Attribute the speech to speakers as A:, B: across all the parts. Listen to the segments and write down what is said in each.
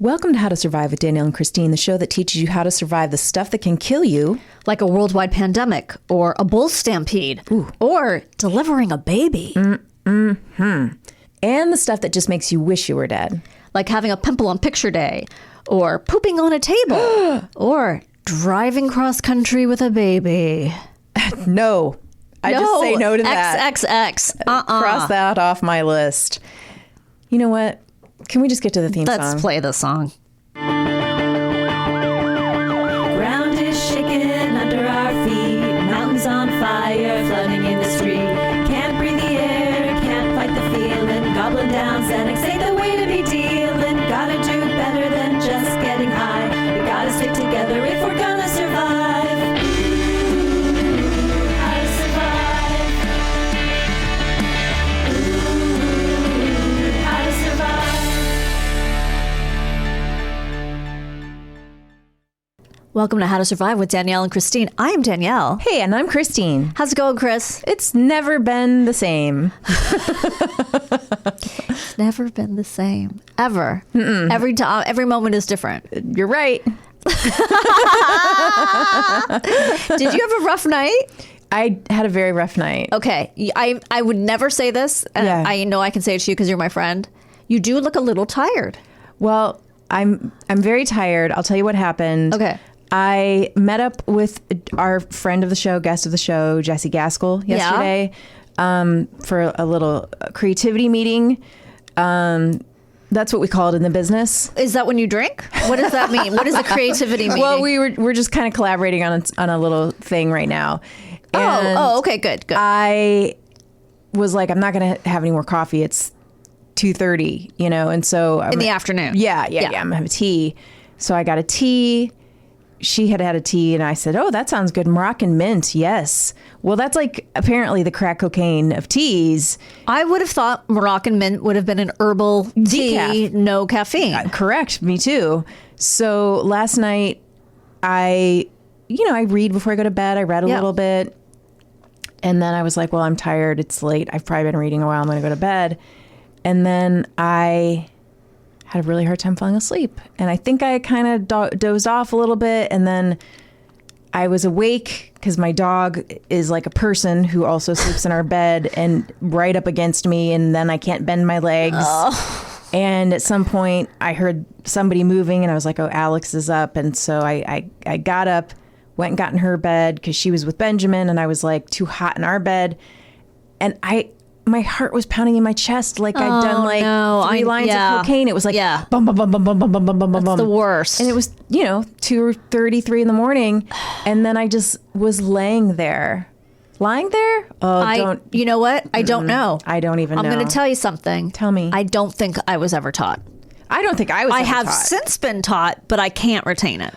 A: Welcome to How to Survive with Danielle and Kristine, the show that teaches you how to survive the stuff that can kill you.
B: Like a worldwide pandemic, or a bull stampede, or delivering a baby.
A: And the stuff that just makes you wish you were dead.
B: Like having a pimple on picture day, or pooping on a table, or driving cross country with a baby.
A: No. I just say no to that.
B: XXX.
A: Cross that off my list. You know what? Can we just get to the theme song?
B: Let's play the song.
C: Ground is shaking under our feet, mountains on fire, flooding in the street. Can't breathe the air, can't fight the feeling. Gobbling down Xanax ain't the way to be dealing. Gotta do better than just getting high. We gotta stick together if we're gonna survive. How to survive. How to survive.
B: Welcome to How to Survive with Danielle and Kristine. I am Danielle.
A: Hey, and I'm Kristine.
B: How's it going, Chris?
A: It's never been the same.
B: It's never been the same. Ever. Every time, every moment is different.
A: You're right.
B: Did you have a rough night?
A: I had a very rough night.
B: Okay. I would never say this. And
A: Yeah.
B: I know I can say it to you because you're my friend. You do look a little tired.
A: Well, I'm very tired. I'll tell you what happened.
B: Okay.
A: I met up with our friend of the show, guest of the show, Jesse Gaskell, yesterday for a little creativity meeting. That's what we call it in the business.
B: Is that when you drink? What does that mean? What is a creativity meeting?
A: Well, we're just kind of collaborating on a little thing right now. And
B: okay, good.
A: I was like, I'm not going to have any more coffee. It's 2:30, and so
B: In the afternoon.
A: Yeah. I'm gonna have a tea. So I got a tea. She had a tea, and I said, "Oh, that sounds good. Moroccan mint, yes." Well, that's like apparently the crack cocaine of teas.
B: I would have thought Moroccan mint would have been an herbal tea,
A: Decaf.
B: no caffeine.
A: Correct, me too. So last night, I read before I go to bed. I read a little bit, and then I was like, "Well, I'm tired. It's late. I've probably been reading a while. I'm going to go to bed." And then I had a really hard time falling asleep. And I think I kind of dozed off a little bit. And then I was awake because my dog is like a person who also sleeps in our bed and right up against me. And then I can't bend my legs. Oh. And at some point I heard somebody moving and I was like, oh, Alex is up. And so I got up, went and got in her bed because she was with Benjamin. And I was like too hot in our bed. And my heart was pounding in my chest like I'd done like 3 lines of cocaine. It was like bum, bum, bum, bum, bum, bum, bum, bum, bum,
B: That's
A: bum.
B: the worst.
A: And it was, 2:33 in the morning. And then I just was lying there. Oh,
B: You know what? I don't know.
A: I don't even know.
B: I'm going to tell you something.
A: Tell me.
B: I don't think I was ever taught.
A: I don't think I was
B: I
A: ever
B: have
A: taught.
B: since been taught, but I can't retain it.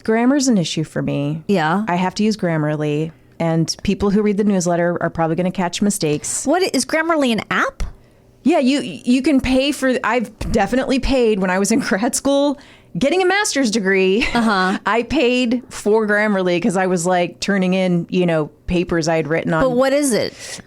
A: Grammar's an issue for me.
B: Yeah.
A: I have to use Grammarly. And people who read the newsletter are probably going to catch mistakes.
B: What is Grammarly, an app?
A: Yeah, you can pay for. I've definitely paid when I was in grad school, getting a master's degree. I paid for Grammarly because I was like turning in, papers I had written on.
B: But what is it?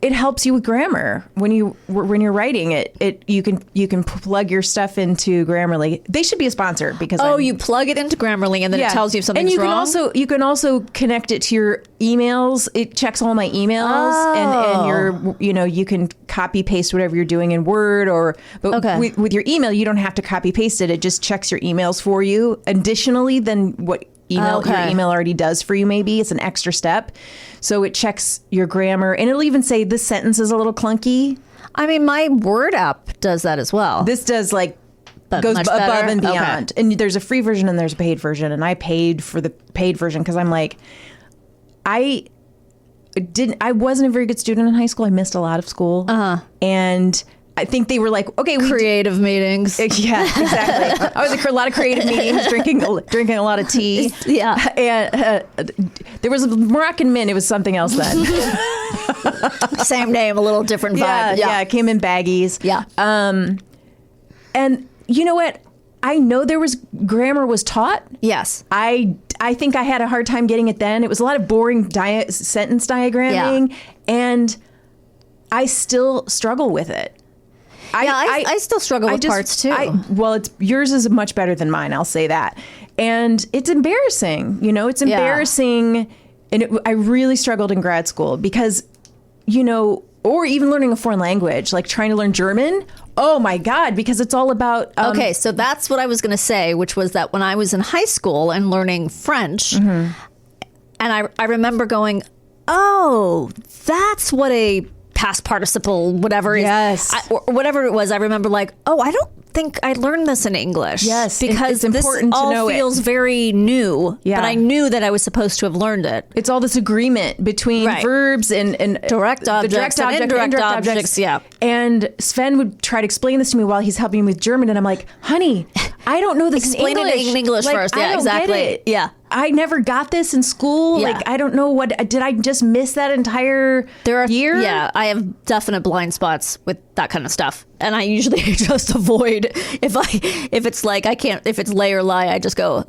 A: It helps you with grammar when you're writing it. You can plug your stuff into Grammarly. They should be a sponsor because
B: you plug it into Grammarly and then it tells you if something's wrong.
A: And you can also connect it to your emails. It checks all my emails and you can copy paste whatever you're doing in Word with your email you don't have to copy paste it. It just checks your emails for you additionally than what your email already does for you. Maybe it's an extra step. So it checks your grammar and it'll even say this sentence is a little clunky.
B: I mean, my Word app does that as well.
A: This does goes
B: much
A: above
B: better?
A: and beyond. And there's a free version and there's a paid version. And I paid for the paid version because I'm like, I wasn't a very good student in high school. I missed a lot of school. And I think they were like, okay,
B: creative meetings.
A: Yeah, exactly. I was a lot of creative meetings, drinking a lot of tea.
B: Yeah.
A: And there was a Moroccan mint. It was something else then.
B: Same name, a little different vibe.
A: Yeah. It came in baggies.
B: Yeah.
A: And you know what? I know grammar was taught.
B: Yes.
A: I think I had a hard time getting it then. It was a lot of boring sentence diagramming. And I still struggle with it.
B: I still struggle with parts too.
A: Well, yours is much better than mine. I'll say that. And it's embarrassing. It's embarrassing. And I really struggled in grad school because, or even learning a foreign language, like trying to learn German. Oh my God, because it's all about...
B: okay, so that's what I was going to say, which was that when I was in high school and learning French, and I remember going, oh, that's what a past participle, whatever is.
A: Yes.
B: Or whatever it was, I remember like, oh, I don't think I learned this in English.
A: Yes,
B: because
A: it's important
B: this
A: to
B: all
A: know
B: feels very new,
A: Yeah.
B: but I knew that I was supposed to have learned it.
A: It's all this agreement between verbs and
B: direct objects and indirect objects. Yeah.
A: And Sven would try to explain this to me while he's helping me with German, and I'm like, honey, I don't know this
B: Explain
A: in English.
B: it in English
A: Like,
B: first.
A: I
B: Yeah,
A: don't
B: exactly.
A: get it.
B: Yeah.
A: I never got this in school.
B: Yeah.
A: Like, I don't know did I just miss that entire year?
B: Yeah, I have definite blind spots with that kind of stuff. And I usually just avoid if it's like I can't, if it's lay or lie, I just go,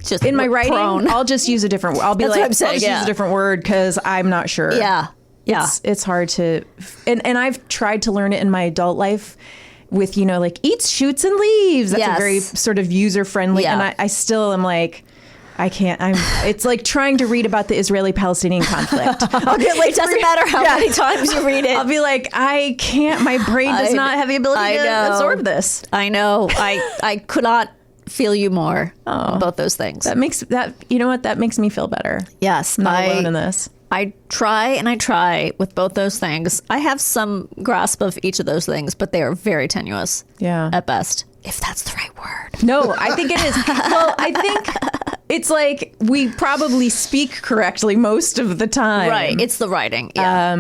B: just
A: in my writing,
B: prone.
A: I'll just use a different word. I'll be
B: That's
A: like,
B: what I'm
A: I'll
B: saying,
A: just use a different word because I'm not sure.
B: Yeah. Yeah.
A: It's hard to, and I've tried to learn it in my adult life with, like eats, shoots, and leaves. That's a very sort of user friendly.
B: Yeah.
A: And I still am like, I can't. It's like trying to read about the Israeli-Palestinian conflict. I'll get like
B: it doesn't matter how many times you read it.
A: I'll be like, I can't. My brain does not have the ability to absorb this.
B: I know. I could not feel you more on both those things.
A: That makes that. You know what? That makes me feel better.
B: Yes,
A: I'm not alone in this.
B: I try with both those things. I have some grasp of each of those things, but they are very tenuous.
A: Yeah,
B: at best, if that's the right word.
A: No, I think it is. Well, I think. It's like we probably speak correctly most of the time.
B: Right. It's the writing. Yeah.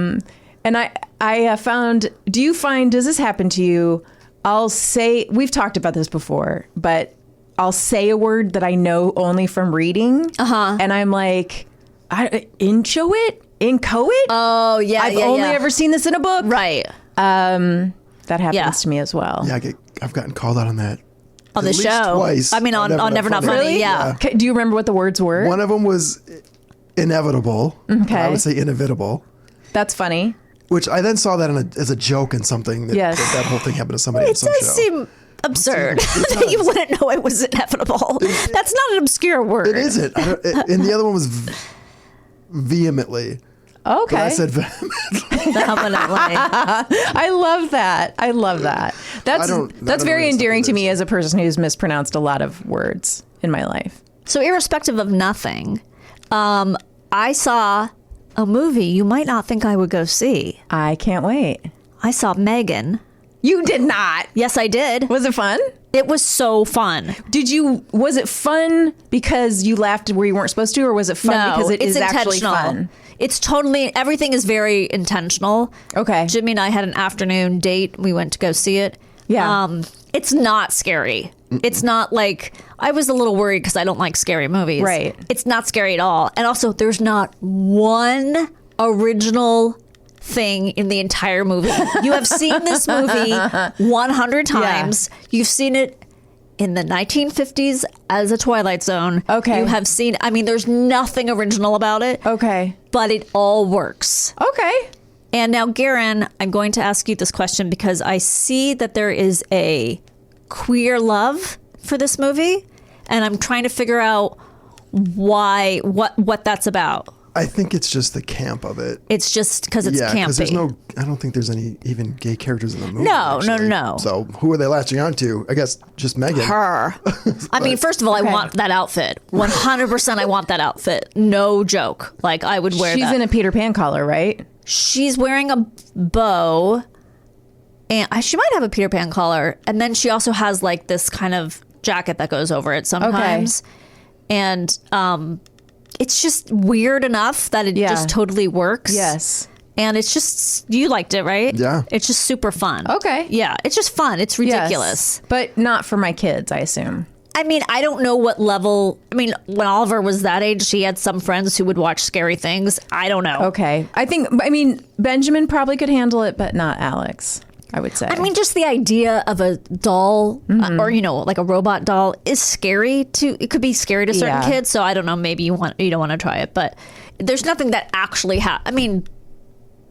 A: And I found, does this happen to you? I'll say, we've talked about this before, but I'll say a word that I know only from reading. And I'm like, inchoate? Inchoate?
B: Oh, yeah.
A: I've only ever seen this in a book.
B: Right.
A: That happens to me as well.
D: Yeah, I've gotten called out on that.
B: On the show.
D: Twice.
B: I mean, on Never Not Funny.
A: Really?
B: Yeah.
A: Do you remember what the words were?
D: One of them was inevitable.
A: Okay.
D: I would say inevitable.
A: That's funny.
D: Which I then saw that as a joke in something. That whole thing happened to somebody on
B: It
D: some
B: does
D: show.
B: seem absurd that you wouldn't know it was inevitable. That's not an obscure word.
D: It isn't. And the other one was vehemently.
A: Okay.
D: But I said vehemently.
A: I love that. That's very endearing to me as a person who's mispronounced a lot of words in my life.
B: So irrespective of nothing, I saw a movie you might not think I would go see.
A: I can't wait.
B: I saw Megan.
A: You did not.
B: Yes, I did.
A: Was it fun?
B: It was so fun.
A: Was it fun because you laughed where you weren't supposed to, or was it fun because it is actually fun?
B: It's totally, everything is very intentional.
A: Okay.
B: Jimmy and I had an afternoon date. We went to go see it.
A: Yeah.
B: It's not scary. It's not like, I was a little worried because I don't like scary movies.
A: Right.
B: It's not scary at all. And also, there's not one original thing in the entire movie. You have seen this movie 100 times. Yeah. You've seen it in the 1950s as a Twilight Zone.
A: Okay.
B: You have seen, there's nothing original about it.
A: Okay.
B: But it all works.
A: Okay.
B: And now, Garen, I'm going to ask you this question because I see that there is a queer love for this movie, and I'm trying to figure out what that's about.
D: I think it's just the camp of it.
B: It's just because it's campy.
D: Because I don't think there's any even gay characters in the movie.
B: No.
D: So who are they latching on to? I guess just Megan.
B: Her. First of all, I want that outfit. 100% I want that outfit. No joke. Like, I would wear that.
A: She's in a Peter Pan collar, right?
B: She's wearing a bow, and she might have a Peter Pan collar. And then she also has like this kind of jacket that goes over it sometimes. Okay. And, it's just weird enough that it just totally works.
A: Yes.
B: And it's just, you liked it, right?
D: Yeah.
B: It's just super fun.
A: Okay.
B: Yeah. It's just fun. It's ridiculous.
A: Yes. But not for my kids, I assume.
B: I don't know what level. When Oliver was that age, she had some friends who would watch scary things. I don't know.
A: Okay. Benjamin probably could handle it, but not Alex, I would say.
B: Just the idea of a doll or, like a robot doll is scary it could be scary to certain kids. So I don't know, maybe you don't want to try it, but there's nothing that actually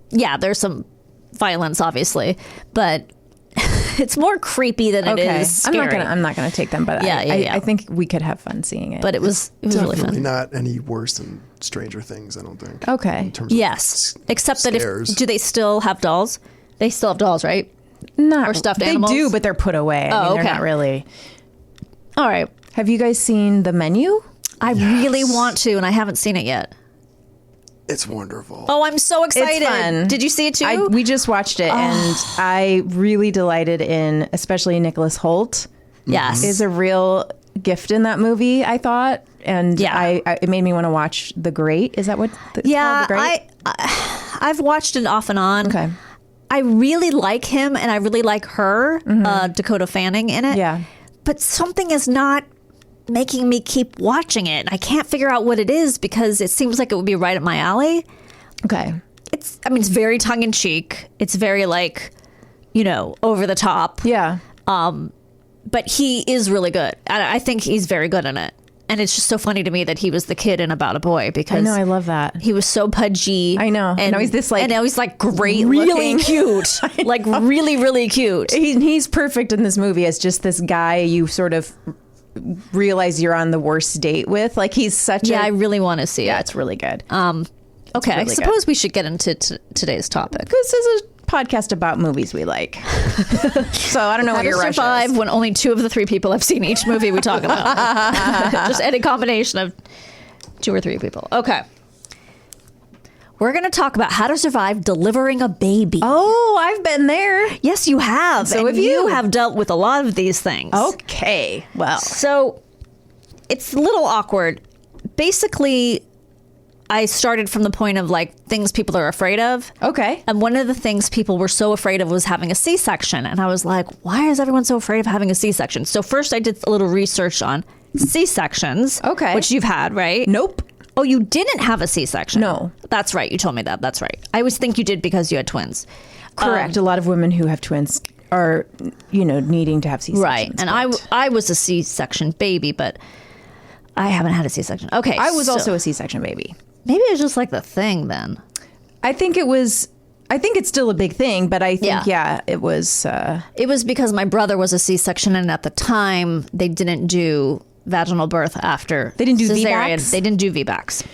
B: there's some violence, obviously, but it's more creepy than it is scary.
A: I'm not gonna take them, but I think we could have fun seeing it.
B: But it was really fun.
D: Not any worse than Stranger Things, I don't think.
A: Okay.
D: In terms of
B: except
D: scares.
B: that do they still have dolls? They still have dolls, right?
A: Not
B: or stuffed animals.
A: They do, but they're put away. I mean, they're not really.
B: All right.
A: Have you guys seen The Menu?
B: I really want to, and I haven't seen it yet.
D: It's wonderful.
B: Oh, I'm so excited.
A: It's fun.
B: Did you see it too?
A: We just watched it, and I really delighted in, especially Nicholas Hoult.
B: Yes.
A: Is a real gift in that movie, I thought. And it made me want to watch The Great. Is that what it's called? The Great?
B: I've watched it off and on.
A: Okay.
B: I really like him, and I really like her, Dakota Fanning in it.
A: Yeah.
B: But something is not making me keep watching it. I can't figure out what it is because it seems like it would be right up my alley.
A: Okay.
B: It's very tongue-in-cheek. It's very over the top.
A: Yeah.
B: But he is really good. I think he's very good in it. And it's just so funny to me that he was the kid in About a Boy because
A: I know, I love that.
B: He was so pudgy.
A: I know.
B: And
A: now he's this
B: and now he's great
A: really
B: looking. Cute. Really, really cute.
A: He's perfect in this movie as just this guy you sort of realize you're on the worst date with. He's such
B: I really want to see it.
A: Yeah, it's really good.
B: Okay, really I suppose we should get into today's topic.
A: This is a podcast about movies we like. So I don't know what your rush is.
B: How to survive when only 2 of the 3 people have seen each movie we talk about. Just any combination of 2 or 3 people. Okay. We're going to talk about how to survive delivering a baby.
A: Oh, I've been there.
B: Yes, you have.
A: So
B: and
A: have you.
B: You have dealt with a lot of these things.
A: Okay. Well.
B: So it's a little awkward. Basically, I started from the point of things people are afraid of.
A: Okay.
B: And one of the things people were so afraid of was having a C-section. And I was like, why is everyone so afraid of having a C-section? So first I did a little research on C-sections.
A: Okay.
B: Which you've had, right?
A: Nope.
B: Oh, you didn't have a C-section?
A: No.
B: That's right. You told me that. That's right. I always think you did because you had twins.
A: Correct. A lot of women who have twins are, needing to have C-sections.
B: Right. And I was a C-section baby, but I haven't had a C-section. Okay.
A: I was also a C-section baby.
B: Maybe it was just the thing then.
A: I think it's still a big thing, but I think, it was...
B: It was because my brother was a C-section, and at the time, they didn't do vaginal birth after
A: They didn't do
B: cesarean.
A: VBACs?
B: They didn't do VBACs.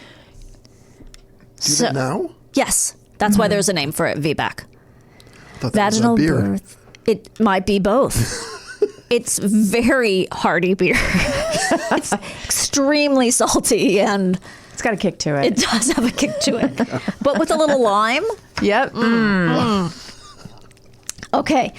D: Do they now?
B: Yes. That's why there's a name for it, VBAC.
D: Thought that
B: Vaginal
D: was a beer.
B: birth. It might be both. It's very hearty beer. It's extremely salty, and
A: it's got a kick to it.
B: it does have a kick to it. But with a little lime.
A: Yep.
B: Okay.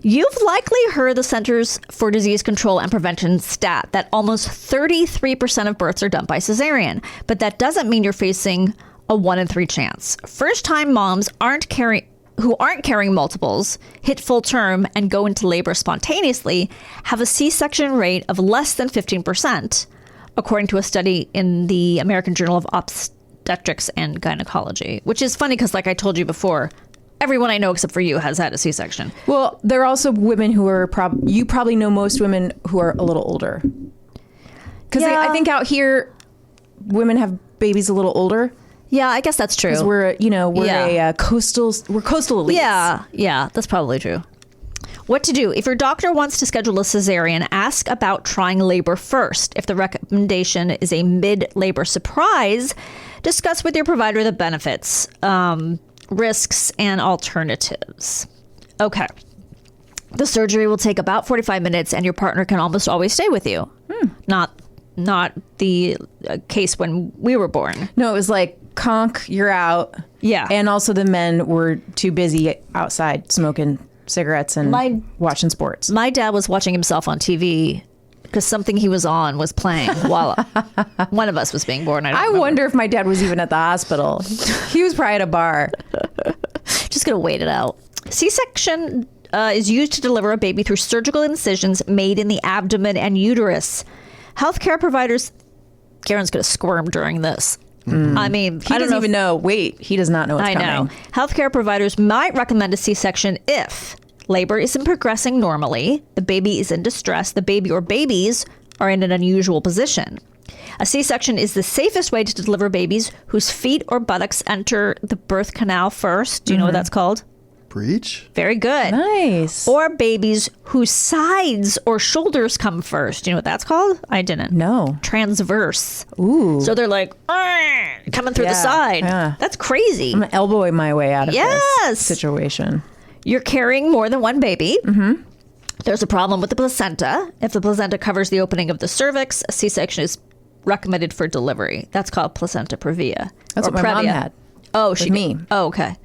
B: You've likely heard the Centers for Disease Control and Prevention stat that almost 33% of births are done by cesarean, but that doesn't mean you're facing a 1 in 3 chance. First-time moms who aren't carrying multiples, hit full term, and go into labor spontaneously have a C-section rate of less than 15%, according to a study in the American Journal of Obstetrics and Gynecology, which is funny because, like I told you before, everyone I know except for you has had a C-section.
A: Well, there are also women who are you probably know most women who are a little older. Because I think out here, women have babies a little older.
B: Yeah, I guess that's true.
A: Because we're a coastal elites.
B: Yeah, that's probably true. What to do? If your doctor wants to schedule a cesarean, ask about trying labor first. If the recommendation is a mid-labor surprise, discuss with your provider the benefits, risks, and alternatives. Okay. The surgery will take about 45 minutes, and your partner can almost always stay with you. Not the case when we were born.
A: No, it was conk, you're out.
B: Yeah.
A: And also the men were too busy outside smoking cigarettes and watching sports.
B: My dad was watching himself on TV because something he was on was playing while one of us was being born. I
A: wonder if my dad was even at the hospital. He was probably at a bar.
B: Just going to wait it out. C-section is used to deliver a baby through surgical incisions made in the abdomen and uterus. Healthcare providers... Karen's going to squirm during this. Mm-hmm. I mean,
A: he doesn't even know. Wait, he does not know what's coming. I know.
B: Healthcare providers might recommend a C-section if labor isn't progressing normally, the baby is in distress, the baby or babies are in an unusual position. A C-section is the safest way to deliver babies whose feet or buttocks enter the birth canal first. Do you know what that's called?
D: Preach.
B: Very good.
A: Nice.
B: Or babies whose sides or shoulders come first. You know what that's called? I didn't.
A: No.
B: Transverse.
A: Ooh.
B: So they're like, coming through the side.
A: Yeah.
B: That's crazy.
A: I'm going to elbow my way out of this situation.
B: You're carrying more than one baby. Mm-hmm. There's a problem with the placenta. If the placenta covers the opening of the cervix, a C-section is recommended for delivery. That's called placenta previa.
A: That's what my mom had.
B: Oh, she
A: me.
B: Oh, okay.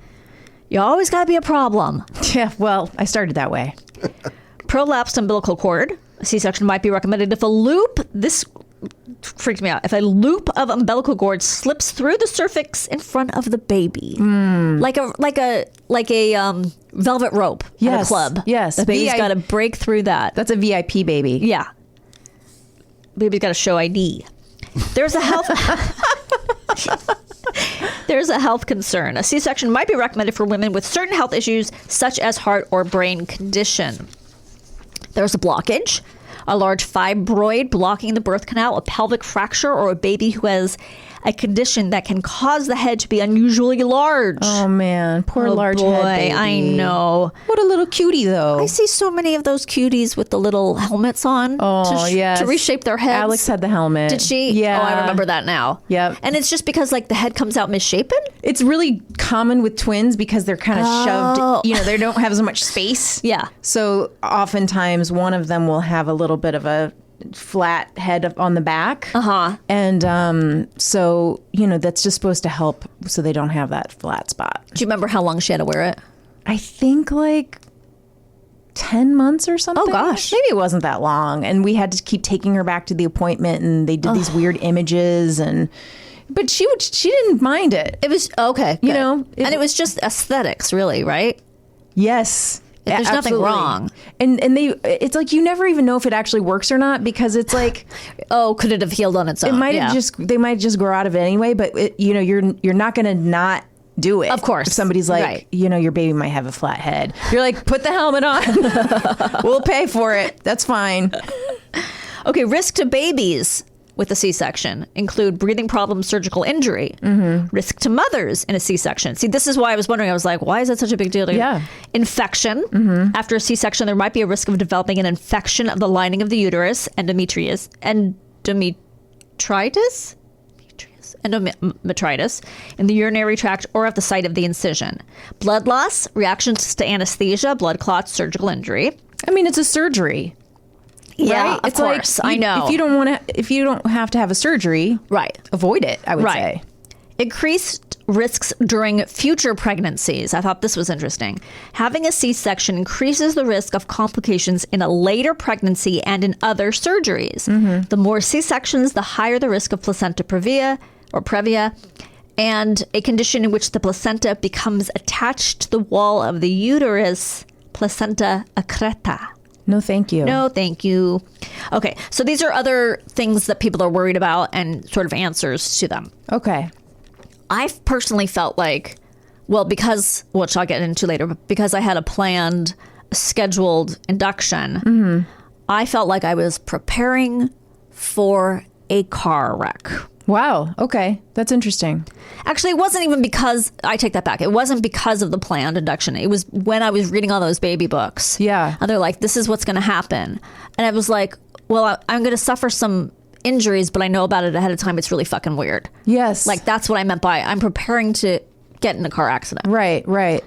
B: You always got to be a problem.
A: Yeah, well, I started that way.
B: Prolapsed umbilical cord. A C-section might be recommended if this freaks me out. If a loop of umbilical cord slips through the cervix in front of the baby, like a velvet rope at a club.
A: Yes,
B: the baby's got to break through that.
A: That's a VIP baby.
B: Yeah, baby's got to show ID. There's a health. There's a health concern. A C-section might be recommended for women with certain health issues, such as heart or brain condition. There's a blockage, a large fibroid blocking the birth canal, a pelvic fracture, or a baby who has a condition that can cause the head to be unusually large.
A: Oh, man. Poor large head baby.
B: I know.
A: What a little cutie, though.
B: I see so many of those cuties with the little helmets on
A: yes.
B: to reshape their heads.
A: Alex had the helmet.
B: Did she?
A: Yeah.
B: Oh, I remember that now.
A: Yep.
B: And it's just because like the head comes out misshapen?
A: It's really common with twins because they're kind of shoved, they don't have as much space.
B: Yeah.
A: So oftentimes one of them will have a little bit of a flat head on the back. And so, that's just supposed to help so they don't have that flat spot.
B: Do you remember how long she had to wear it?
A: I think like 10 months or something.
B: Oh, gosh.
A: Maybe it wasn't that long. And we had to keep taking her back to the appointment and they did these weird images but she didn't mind it.
B: It was okay.
A: Good.
B: And it was just aesthetics, really, right?
A: Yes.
B: There's nothing wrong.
A: And it's like you never even know if it actually works or not because it's like,
B: could it have healed on its own?
A: It might have they might just grow out of it anyway. But you're not going to not do it.
B: Of course.
A: If somebody's like, your baby might have a flat head. You're like, put the helmet on. We'll pay for it. That's fine.
B: Okay, risk to babies with a C-section include breathing problems, surgical injury, risk to mothers in a C-section. See, this is why I was wondering. I was like, why is that such a big deal?
A: Yeah.
B: Infection. After a C-section, there might be a risk of developing an infection of the lining of the uterus, endometritis, in the urinary tract or at the site of the incision. Blood loss, reactions to anesthesia, blood clots, surgical injury.
A: I mean, it's a surgery.
B: Yeah,
A: right?
B: of course. I know.
A: If you don't have to have a surgery, avoid it, I would say.
B: Increased risks during future pregnancies. I thought this was interesting. Having a C-section increases the risk of complications in a later pregnancy and in other surgeries. The more C-sections, the higher the risk of placenta previa, and a condition in which the placenta becomes attached to the wall of the uterus, placenta accreta.
A: No, thank you.
B: No, thank you. Okay, so these are other things that people are worried about and sort of answers to them.
A: Okay.
B: I've personally felt like, which I'll get into later, but because I had a planned, scheduled induction, I felt like I was preparing for a car wreck.
A: Wow. Okay. That's interesting.
B: Actually, it wasn't even because, I take that back. It wasn't because of the planned induction. It was when I was reading all those baby books.
A: Yeah.
B: And they're like, this is what's going to happen. And I was like, well, I'm going to suffer some injuries, but I know about it ahead of time. It's really fucking weird.
A: Yes.
B: Like, that's what I meant by I'm preparing to get in a car accident.
A: Right.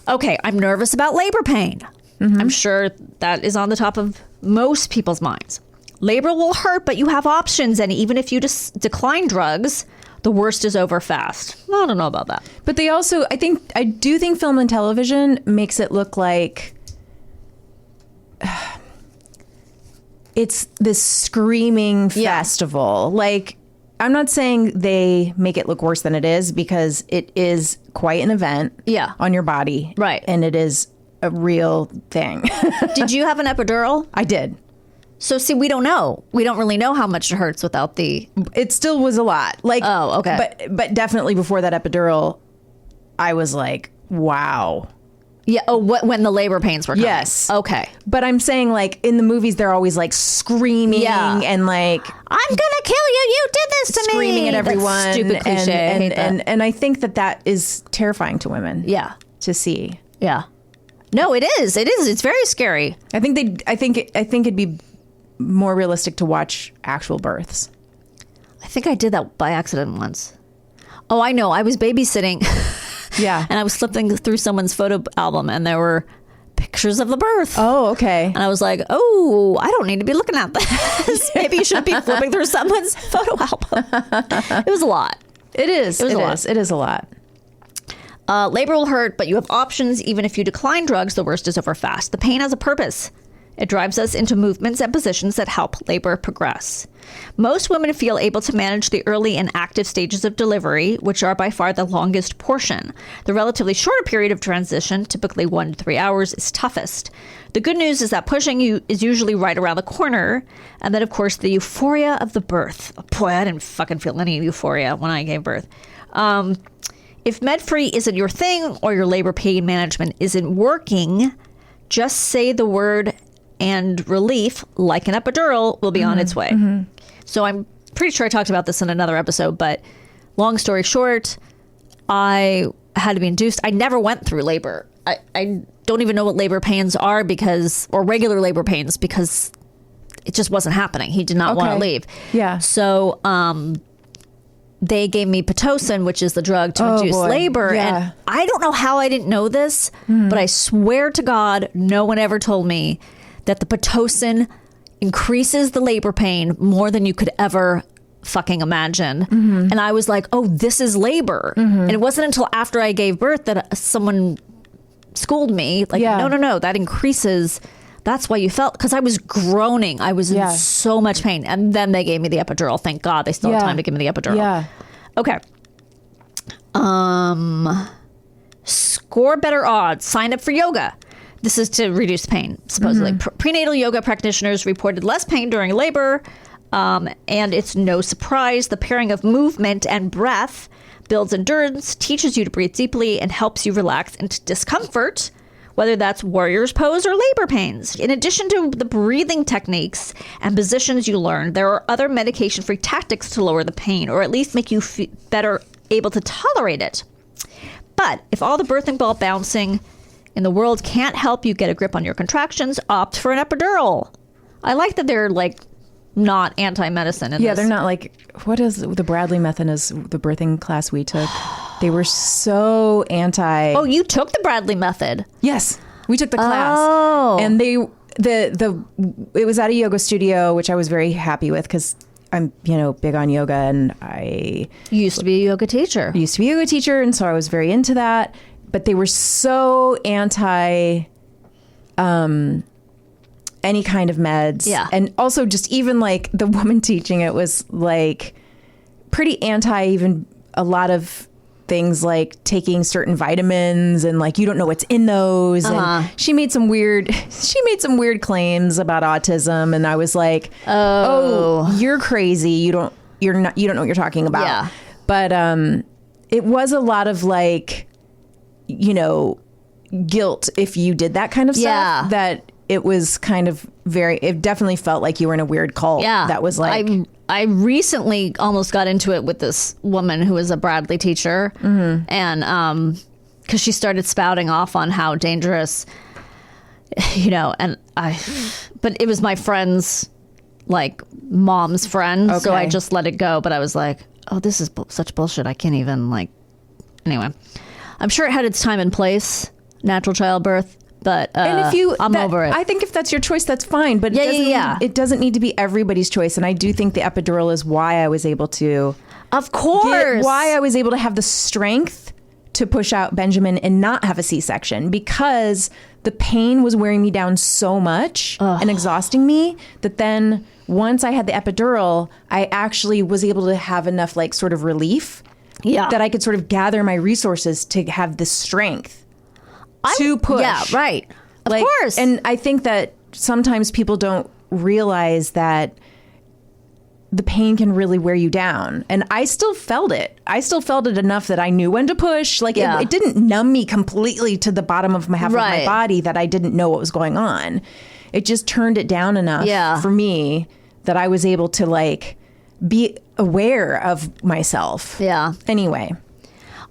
B: Okay. I'm nervous about labor pain. I'm sure that is on the top of most people's minds. Labor will hurt, but you have options. And even if you just decline drugs, the worst is over fast. I don't know about that.
A: But they also, I do think film and television makes it look like it's this screaming festival. Like, I'm not saying they make it look worse than it is because it is quite an event on your body.
B: Right.
A: And it is a real thing.
B: Did you have an epidural?
A: I did.
B: So, see, we don't know. We don't really know how much it hurts without the...
A: It still was a lot. Like,
B: oh, okay.
A: But definitely before that epidural, I was like, wow.
B: Yeah. Oh, when the labor pains were coming.
A: Yes.
B: Okay.
A: But I'm saying, like, in the movies, they're always like screaming and like,
B: I'm gonna kill you. You did this to me.
A: Screaming at everyone.
B: That's stupid cliche.
A: And I think that is terrifying to women.
B: Yeah.
A: To see.
B: Yeah. No, it is. It is. It's very scary.
A: I think it'd be more realistic to watch actual births.
B: I think I did that by accident once. Oh, I know. I was babysitting.
A: Yeah.
B: And I was flipping through someone's photo album and there were pictures of the birth.
A: Oh, okay.
B: And I was like, oh, I don't need to be looking at this. Maybe you should be flipping through someone's photo album. It was a lot.
A: It is. It is a lot.
B: Labor will hurt, but you have options. Even if you decline drugs, the worst is over fast. The pain has a purpose. It drives us into movements and positions that help labor progress. Most women feel able to manage the early and active stages of delivery, which are by far the longest portion. The relatively shorter period of transition, typically 1 to 3 hours, is toughest. The good news is that pushing you is usually right around the corner. And then, of course, the euphoria of the birth. Oh, boy, I didn't fucking feel any euphoria when I gave birth. If med-free isn't your thing or your labor pain management isn't working, just say the word and relief, like an epidural, will be on its way. Mm-hmm. So I'm pretty sure I talked about this in another episode, but long story short, I had to be induced. I never went through labor. I don't even know what labor pains are or regular labor pains, because it just wasn't happening. He did not want to leave.
A: Yeah.
B: So they gave me Pitocin, which is the drug to induce labor.
A: Yeah.
B: And I don't know how I didn't know this, but I swear to God, no one ever told me that the Pitocin increases the labor pain more than you could ever fucking imagine. Mm-hmm. And I was like, oh, this is labor. Mm-hmm. And it wasn't until after I gave birth that someone schooled me. Like, no, that increases. That's why you felt, because I was groaning. I was in so much pain. And then they gave me the epidural. Thank God they still had time to give me the epidural.
A: Yeah.
B: Okay. Score better odds. Sign up for yoga. This is to reduce pain, supposedly. Mm-hmm. Prenatal yoga practitioners reported less pain during labor. And it's no surprise. The pairing of movement and breath builds endurance, teaches you to breathe deeply, and helps you relax into discomfort, whether that's warrior's pose or labor pains. In addition to the breathing techniques and positions you learn, there are other medication-free tactics to lower the pain, or at least make you better able to tolerate it. But if all the birthing ball bouncing in the world can't help you get a grip on your contractions, opt for an epidural. I like that they're like not anti-medicine.
A: Yeah, they're not like, what is the Bradley method is the birthing class we took. They were so anti.
B: Oh, you took the Bradley method?
A: Yes, we took the class.
B: Oh.
A: And it was at a yoga studio, which I was very happy with because I'm, big on yoga, and I
B: used to be a yoga teacher.
A: And so I was very into that. But they were so anti any kind of meds.
B: Yeah.
A: And also just even like the woman teaching it was like pretty anti even a lot of things like taking certain vitamins and like you don't know what's in those. And she made some weird claims about autism, and I was like, oh, you're crazy. You don't know what you're talking about.
B: Yeah.
A: But it was a lot of like, guilt if you did that kind of stuff.
B: Yeah.
A: That it was kind of it definitely felt like you were in a weird cult.
B: Yeah.
A: That was like.
B: I recently almost got into it with this woman who was a Bradley teacher. Mm-hmm. And because she started spouting off on how dangerous, but it was my friend's, like, mom's friend. Okay. So I just let it go. But I was like, oh, this is such bullshit. I can't even, like, anyway. I'm sure it had its time and place, natural childbirth. But and if I'm over it.
A: I think if that's your choice, that's fine. But it doesn't need to be everybody's choice. And I do think the epidural is why I was able to.
B: Of course.
A: Why I was able to have the strength to push out Benjamin and not have a C-section, because the pain was wearing me down so much and exhausting me that then once I had the epidural, I actually was able to have enough like sort of relief that I could sort of gather my resources to have the strength. To push.
B: Yeah, right. Of course.
A: And I think that sometimes people don't realize that the pain can really wear you down. And I still felt it. I still felt it enough that I knew when to push. Like it didn't numb me completely to the bottom of half of my body that I didn't know what was going on. It just turned it down enough for me that I was able to like be aware of myself.
B: Yeah.
A: Anyway.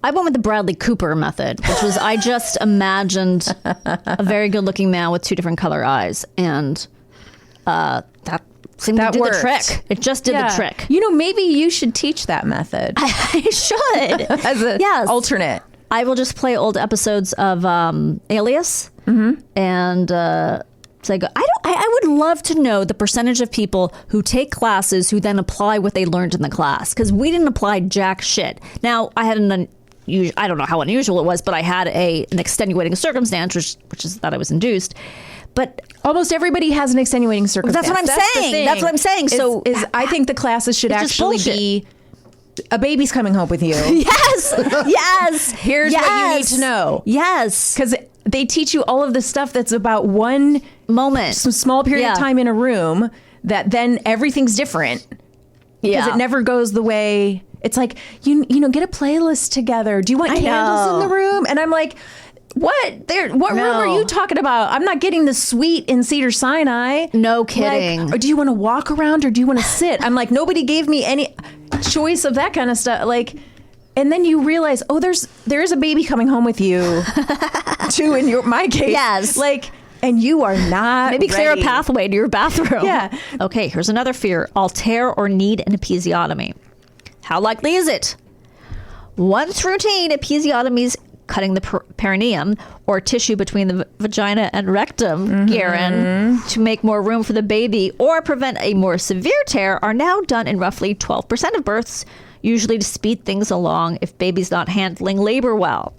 B: I went with the Bradley Cooper method, which was I just imagined a very good-looking man with 2 different color eyes, and that seemed to do the trick. It just did the trick.
A: You know, maybe you should teach that method.
B: I should
A: as an alternate.
B: I will just play old episodes of Alias, and so I go. I would love to know the percentage of people who take classes who then apply what they learned in the class, because we didn't apply jack shit. Now I had I don't know how unusual it was, but I had an extenuating circumstance, which is that I was induced. But
A: almost everybody has an extenuating circumstance.
B: That's what I'm saying. That's what I'm saying. So
A: I think the classes should actually be a baby's coming home with you.
B: Yes.
A: Here's what you need to know.
B: Yes.
A: Because they teach you all of the stuff that's about one
B: moment,
A: some small period of time in a room, that then everything's different. Because it never goes the way. It's like, you know, get a playlist together. Do you want candles in the room? And I'm like, what room are you talking about? I'm not getting the suite in Cedar Sinai.
B: No kidding.
A: Like, or do you want to walk around or do you want to sit? I'm like, nobody gave me any choice of that kind of stuff. Like, and then you realize, there is a baby coming home with you too, in my case.
B: Yes.
A: Like, and you are not
B: maybe clear a pathway to your bathroom.
A: Yeah.
B: Okay, here's another fear. I'll tear or need an episiotomy. How likely is it? Once routine episiotomies, cutting the perineum or tissue between the vagina and rectum, Garen, to make more room for the baby or prevent a more severe tear, are now done in roughly 12% of births, usually to speed things along if baby's not handling labor well.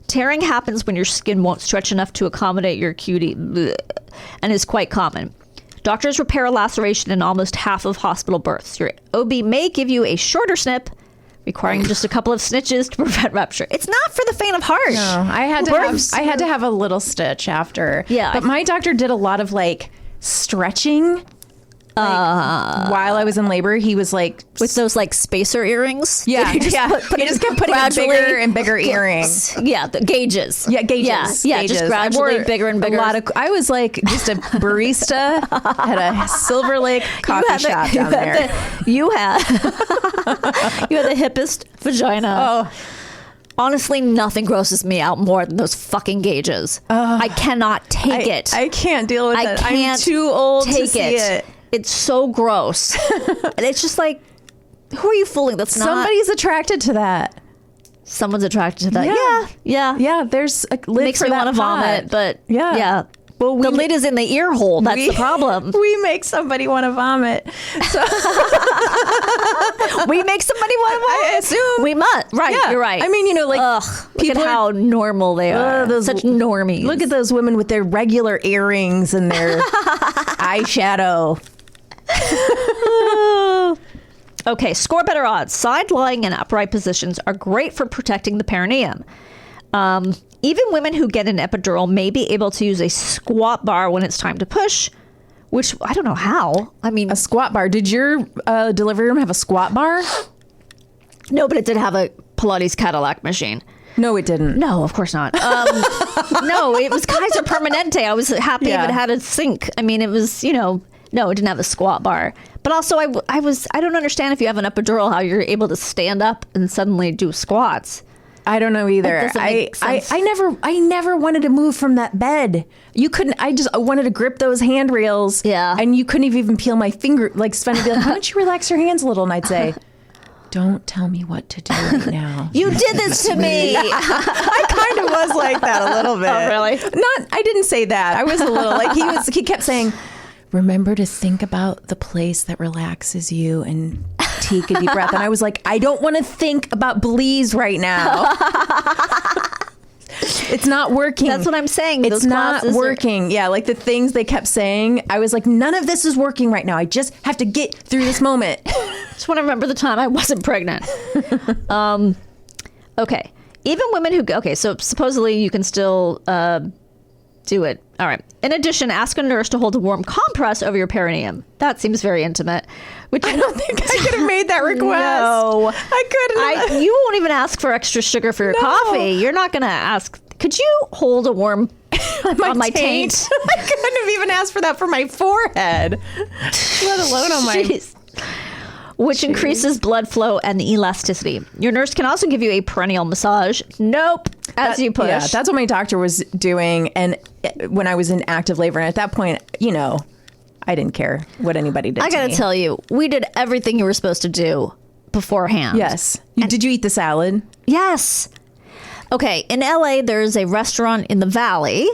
B: Tearing happens when your skin won't stretch enough to accommodate your cutie, and is quite common. Doctors repair a laceration in almost half of hospital births. Your OB may give you a shorter snip, requiring just a couple of stitches to prevent rupture. It's not for the faint of heart.
A: No, I had to have a little stitch after.
B: Yeah.
A: But my doctor did a lot of like stretching. While I was in labor, he was like
B: with those like spacer earrings.
A: Yeah, he just kept putting in bigger and bigger earrings.
B: Yeah, the gauges.
A: Yeah, gauges.
B: Yeah, just gradually bigger and bigger.
A: I was like just a barista at a Silver Lake coffee shop down there.
B: You had the hippest vagina.
A: Oh.
B: Honestly, nothing grosses me out more than those fucking gauges. I cannot take it.
A: I can't deal with it.
B: I'm
A: too old to see it.
B: It's so gross. And it's just like, who are you fooling?
A: Somebody's attracted to that.
B: Someone's attracted to that. Yeah.
A: There's a lid
B: makes
A: for
B: me
A: that
B: want to vomit, but yeah.
A: Well,
B: the lid is in the ear hole. That's the problem.
A: We make somebody want to vomit. So
B: we make somebody want to vomit?
A: I assume.
B: We must. Right, yeah. You're right.
A: I mean, you know, like,
B: look at how normal they are. Such normies.
A: Look at those women with their regular earrings and their eyeshadow.
B: Okay, score better odds. Side lying and upright positions are great for protecting the perineum. Even women who get an epidural may be able to use a squat bar when it's time to push, which I don't know how. I mean,
A: a squat bar. Did your delivery room have a squat bar?
B: No, but it did have a Pilates Cadillac machine.
A: No, it didn't.
B: No, of course not. No, it was Kaiser Permanente. I was happy if it had a sink. I mean, it was, no, it didn't have a squat bar. But also, I don't understand if you have an epidural, how you're able to stand up and suddenly do squats.
A: I don't know either. I never wanted to move from that bed. You couldn't. I wanted to grip those handrails.
B: Yeah.
A: And you couldn't even peel my finger. Like Sven would be like, "Why don't you relax your hands a little?" And I'd say, "Don't tell me what to do right now."
B: You did this to me.
A: I kind of was like that a little bit.
B: Oh, really?
A: I didn't say that. I was a little like he kept saying, "Remember to think about the place that relaxes you and take a deep breath." And I was like, I don't want to think about Belize right now. It's not working.
B: That's what I'm saying.
A: It's not working. Yeah, like the things they kept saying. I was like, none of this is working right now. I just have to get through this moment.
B: Just want to remember the time I wasn't pregnant. Okay. Even women who... Okay, so supposedly you can still do it. All right. In addition, ask a nurse to hold a warm compress over your perineum. That seems very intimate. Which
A: I don't think I could have made that request.
B: No.
A: I couldn't.
B: You won't even ask for extra sugar for your coffee. You're not going to ask... Could you hold a warm on my taint?
A: I couldn't have even asked for that for my forehead, let alone on my...
B: which increases blood flow and elasticity. Your nurse can also give you a perineal massage. Nope. As you push.
A: Yeah, that's what my doctor was doing. And when I was in active labor, and at that point, you know, I didn't care what anybody did.
B: I gotta tell you, we did everything you were supposed to do beforehand.
A: Yes. Did you eat the salad?
B: Yes. Okay. In LA, there's a restaurant in the Valley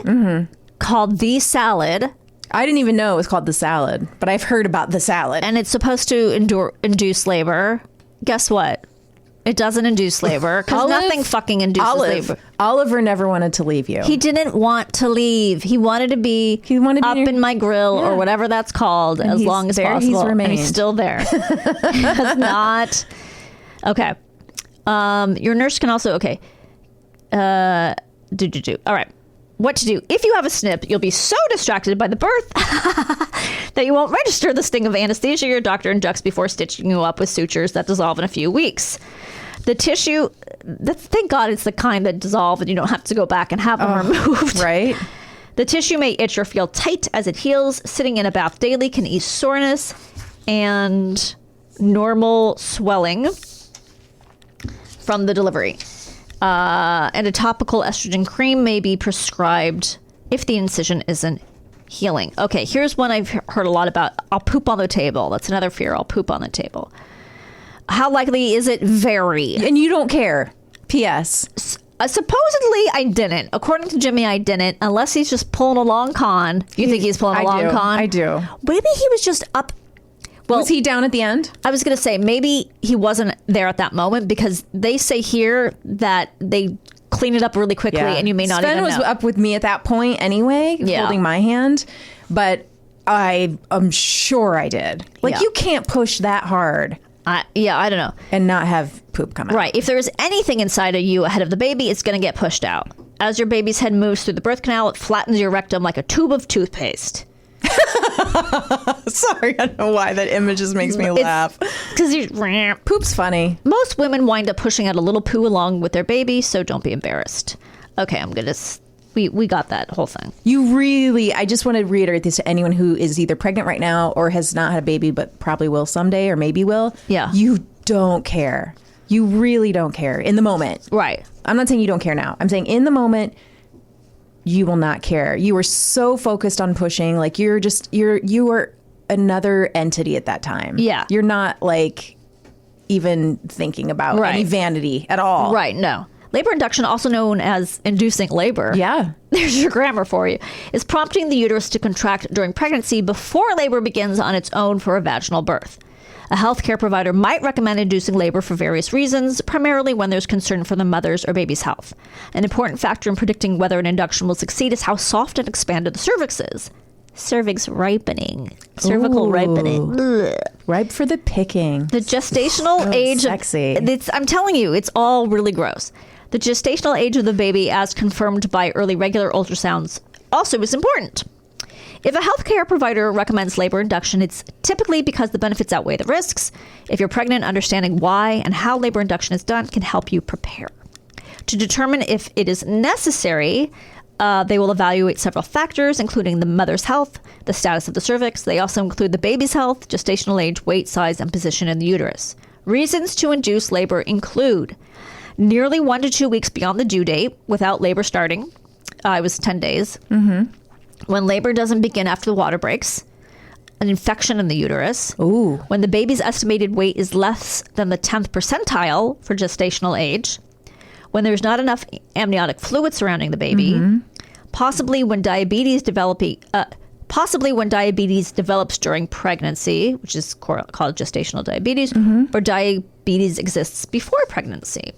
B: called The Salad.
A: I didn't even know it was called The Salad, but I've heard about The Salad.
B: And it's supposed to induce labor. Guess what? It doesn't induce labor because nothing fucking induces labor.
A: Oliver never wanted to leave you.
B: He didn't want to leave. He wanted to be up in my grill or whatever that's called as long as possible. And he's still there. Has not. Okay. Your nurse can also, All right. What to do. If you have a snip, you'll be so distracted by the birth that you won't register the sting of anesthesia your doctor injects before stitching you up with sutures that dissolve in a few weeks. The tissue, thank God it's the kind that dissolve and you don't have to go back and have them removed.
A: Right.
B: The tissue may itch or feel tight as it heals. Sitting in a bath daily can ease soreness and normal swelling from the delivery. And a topical estrogen cream may be prescribed if the incision isn't healing. Okay, here's one I've heard a lot about. I'll poop on the table. That's another fear. I'll poop on the table. How likely is it? Vary.
A: And you don't care. P.S.
B: Supposedly, I didn't. According to Jimmy, I didn't. Unless he's just pulling a long con. You think he's pulling a long con?
A: I do.
B: Maybe he was just up.
A: Well, was he down at the end?
B: I was going to say, maybe he wasn't there at that moment because they say here that they clean it up really quickly and you may not even know.
A: Sven was up with me at that point anyway, holding my hand. But I'm sure I did. Like, you can't push that hard.
B: I don't know.
A: And not have poop come out.
B: Right. If there's anything inside of you ahead of the baby, it's going to get pushed out. As your baby's head moves through the birth canal, it flattens your rectum like a tube of toothpaste.
A: Sorry, I don't know why that image just makes me laugh.
B: Because
A: poop's funny.
B: Most women wind up pushing out a little poo along with their baby, so don't be embarrassed. Okay, I'm gonna. We got that whole thing.
A: I just want to reiterate this to anyone who is either pregnant right now or has not had a baby but probably will someday or maybe will.
B: Yeah.
A: You don't care. You really don't care in the moment.
B: Right.
A: I'm not saying you don't care now. I'm saying in the moment, you will not care. You were so focused on pushing, like you are another entity at that time.
B: Yeah.
A: You're not like even thinking about any vanity at all.
B: Right. No. Labor induction, also known as inducing labor.
A: Yeah.
B: There's your grammar for you. Is prompting the uterus to contract during pregnancy before labor begins on its own for a vaginal birth. A healthcare provider might recommend inducing labor for various reasons, primarily when there's concern for the mother's or baby's health. An important factor in predicting whether an induction will succeed is how soft and expanded the cervix is. Cervix ripening. Cervical ripening. Ugh.
A: Ripe for the picking.
B: The gestational age
A: sexy.
B: I'm telling you, it's all really gross. The gestational age of the baby, as confirmed by early regular ultrasounds, also is important. If a healthcare provider recommends labor induction, it's typically because the benefits outweigh the risks. If you're pregnant, understanding why and how labor induction is done can help you prepare. To determine if it is necessary, they will evaluate several factors, including the mother's health, the status of the cervix. They also include the baby's health, gestational age, weight, size, and position in the uterus. Reasons to induce labor include nearly 1 to 2 weeks beyond the due date without labor starting. It was 10 days. Mm-hmm. When labor doesn't begin after the water breaks, an infection in the uterus.
A: Ooh.
B: When the baby's estimated weight is less than the 10th percentile for gestational age. When there's not enough amniotic fluid surrounding the baby. Possibly when diabetes develops during pregnancy, which is called gestational diabetes, or diabetes exists before pregnancy.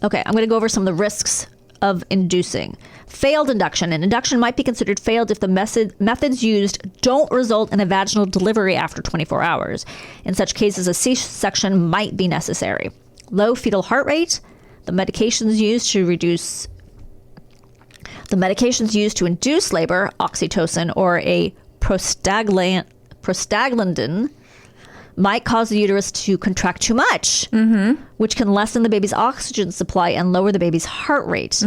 B: Okay, I'm going to go over some of the risks of inducing. Failed induction. An induction might be considered failed if the methods used don't result in a vaginal delivery after 24 hours. In such cases, a C-section might be necessary. Low fetal heart rate. The medications used to induce labor, oxytocin or a prostaglandin, might cause the uterus to contract too much, which can lessen the baby's oxygen supply and lower the baby's heart rate.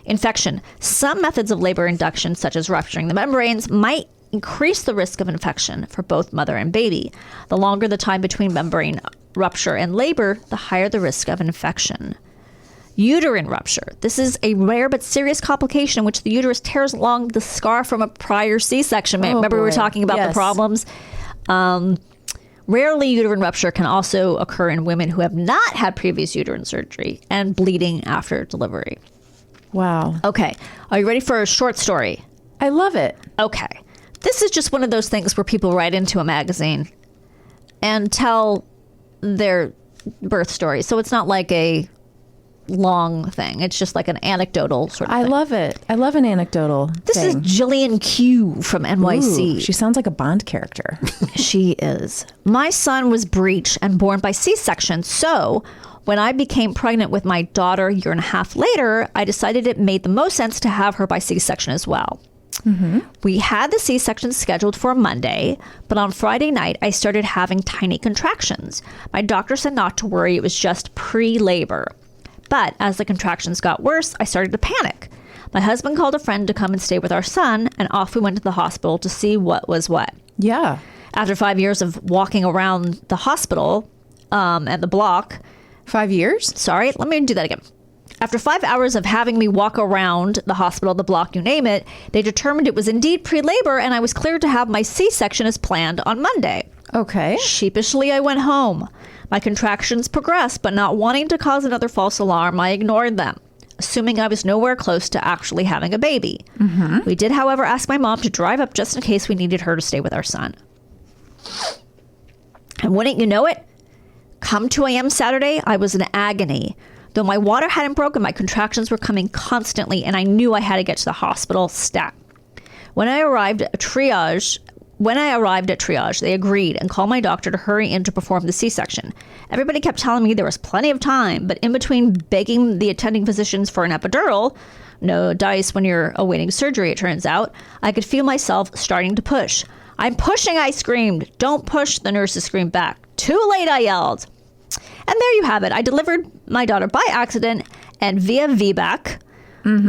B: Infection. Some methods of labor induction, such as rupturing the membranes, might increase the risk of infection for both mother and baby. The longer the time between membrane rupture and labor, the higher the risk of infection. Uterine rupture. This is a rare but serious complication in which the uterus tears along the scar from a prior C-section. Remember we were talking about the problems? Rarely, uterine rupture can also occur in women who have not had previous uterine surgery and bleeding after delivery.
A: Wow.
B: Okay. Are you ready for a short story?
A: I love it.
B: Okay. This is just one of those things where people write into a magazine and tell their birth story. So it's not like a long thing. It's just like an anecdotal sort of thing.
A: I love it. I love an anecdotal
B: This is Jillian Q from NYC.
A: Ooh, she sounds like a Bond character.
B: She is. My son was breech and born by C-section. So when I became pregnant with my daughter a year and a half later, I decided it made the most sense to have her by C-section as well. Mm-hmm. We had the C-section scheduled for Monday, but on Friday night, I started having tiny contractions. My doctor said not to worry. It was just pre-labor. But as the contractions got worse, I started to panic. My husband called a friend to come and stay with our son, and off we went to the hospital to see what was what.
A: Yeah.
B: After 5 years of walking around the hospital and the block.
A: 5 years?
B: Sorry, let me do that again. After 5 hours of having me walk around the hospital, the block, you name it, they determined it was indeed pre-labor, and I was cleared to have my C-section as planned on Monday.
A: Okay.
B: Sheepishly, I went home. My contractions progressed, but not wanting to cause another false alarm, I ignored them, assuming I was nowhere close to actually having a baby. Mm-hmm. We did, however, ask my mom to drive up just in case we needed her to stay with our son. And wouldn't you know it? Come 2 a.m. Saturday, I was in agony. Though my water hadn't broken, my contractions were coming constantly, and I knew I had to get to the hospital stat. When I arrived at triage, they agreed and called my doctor to hurry in to perform the C-section. Everybody kept telling me there was plenty of time, but in between begging the attending physicians for an epidural, no dice when you're awaiting surgery, it turns out, I could feel myself starting to push. I'm pushing, I screamed. Don't push, the nurses screamed back. Too late, I yelled. And there you have it. I delivered my daughter by accident and via VBAC,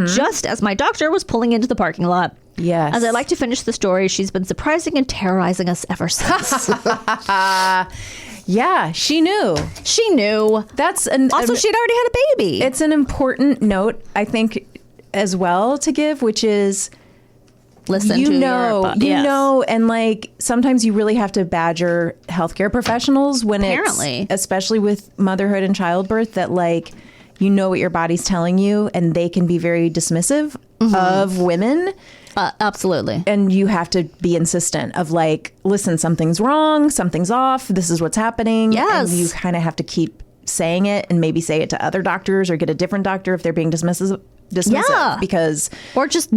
B: just as my doctor was pulling into the parking lot.
A: Yes.
B: As I like to finish the story, she's been surprising and terrorizing us ever since.
A: Yeah, she knew.
B: She knew. Also, she'd already had a baby.
A: It's an important note, I think, as well to give, which is
B: listen
A: you
B: to
A: know, and like sometimes you really have to badger healthcare professionals when it's, especially with motherhood and childbirth, that like, you know what your body's telling you, and they can be very dismissive of women.
B: Absolutely.
A: And you have to be insistent of like, listen, something's wrong, something's off, this is what's happening.
B: Yes.
A: And you kind of have to keep saying it and maybe say it to other doctors or get a different doctor if they're being dismissive because...
B: Or just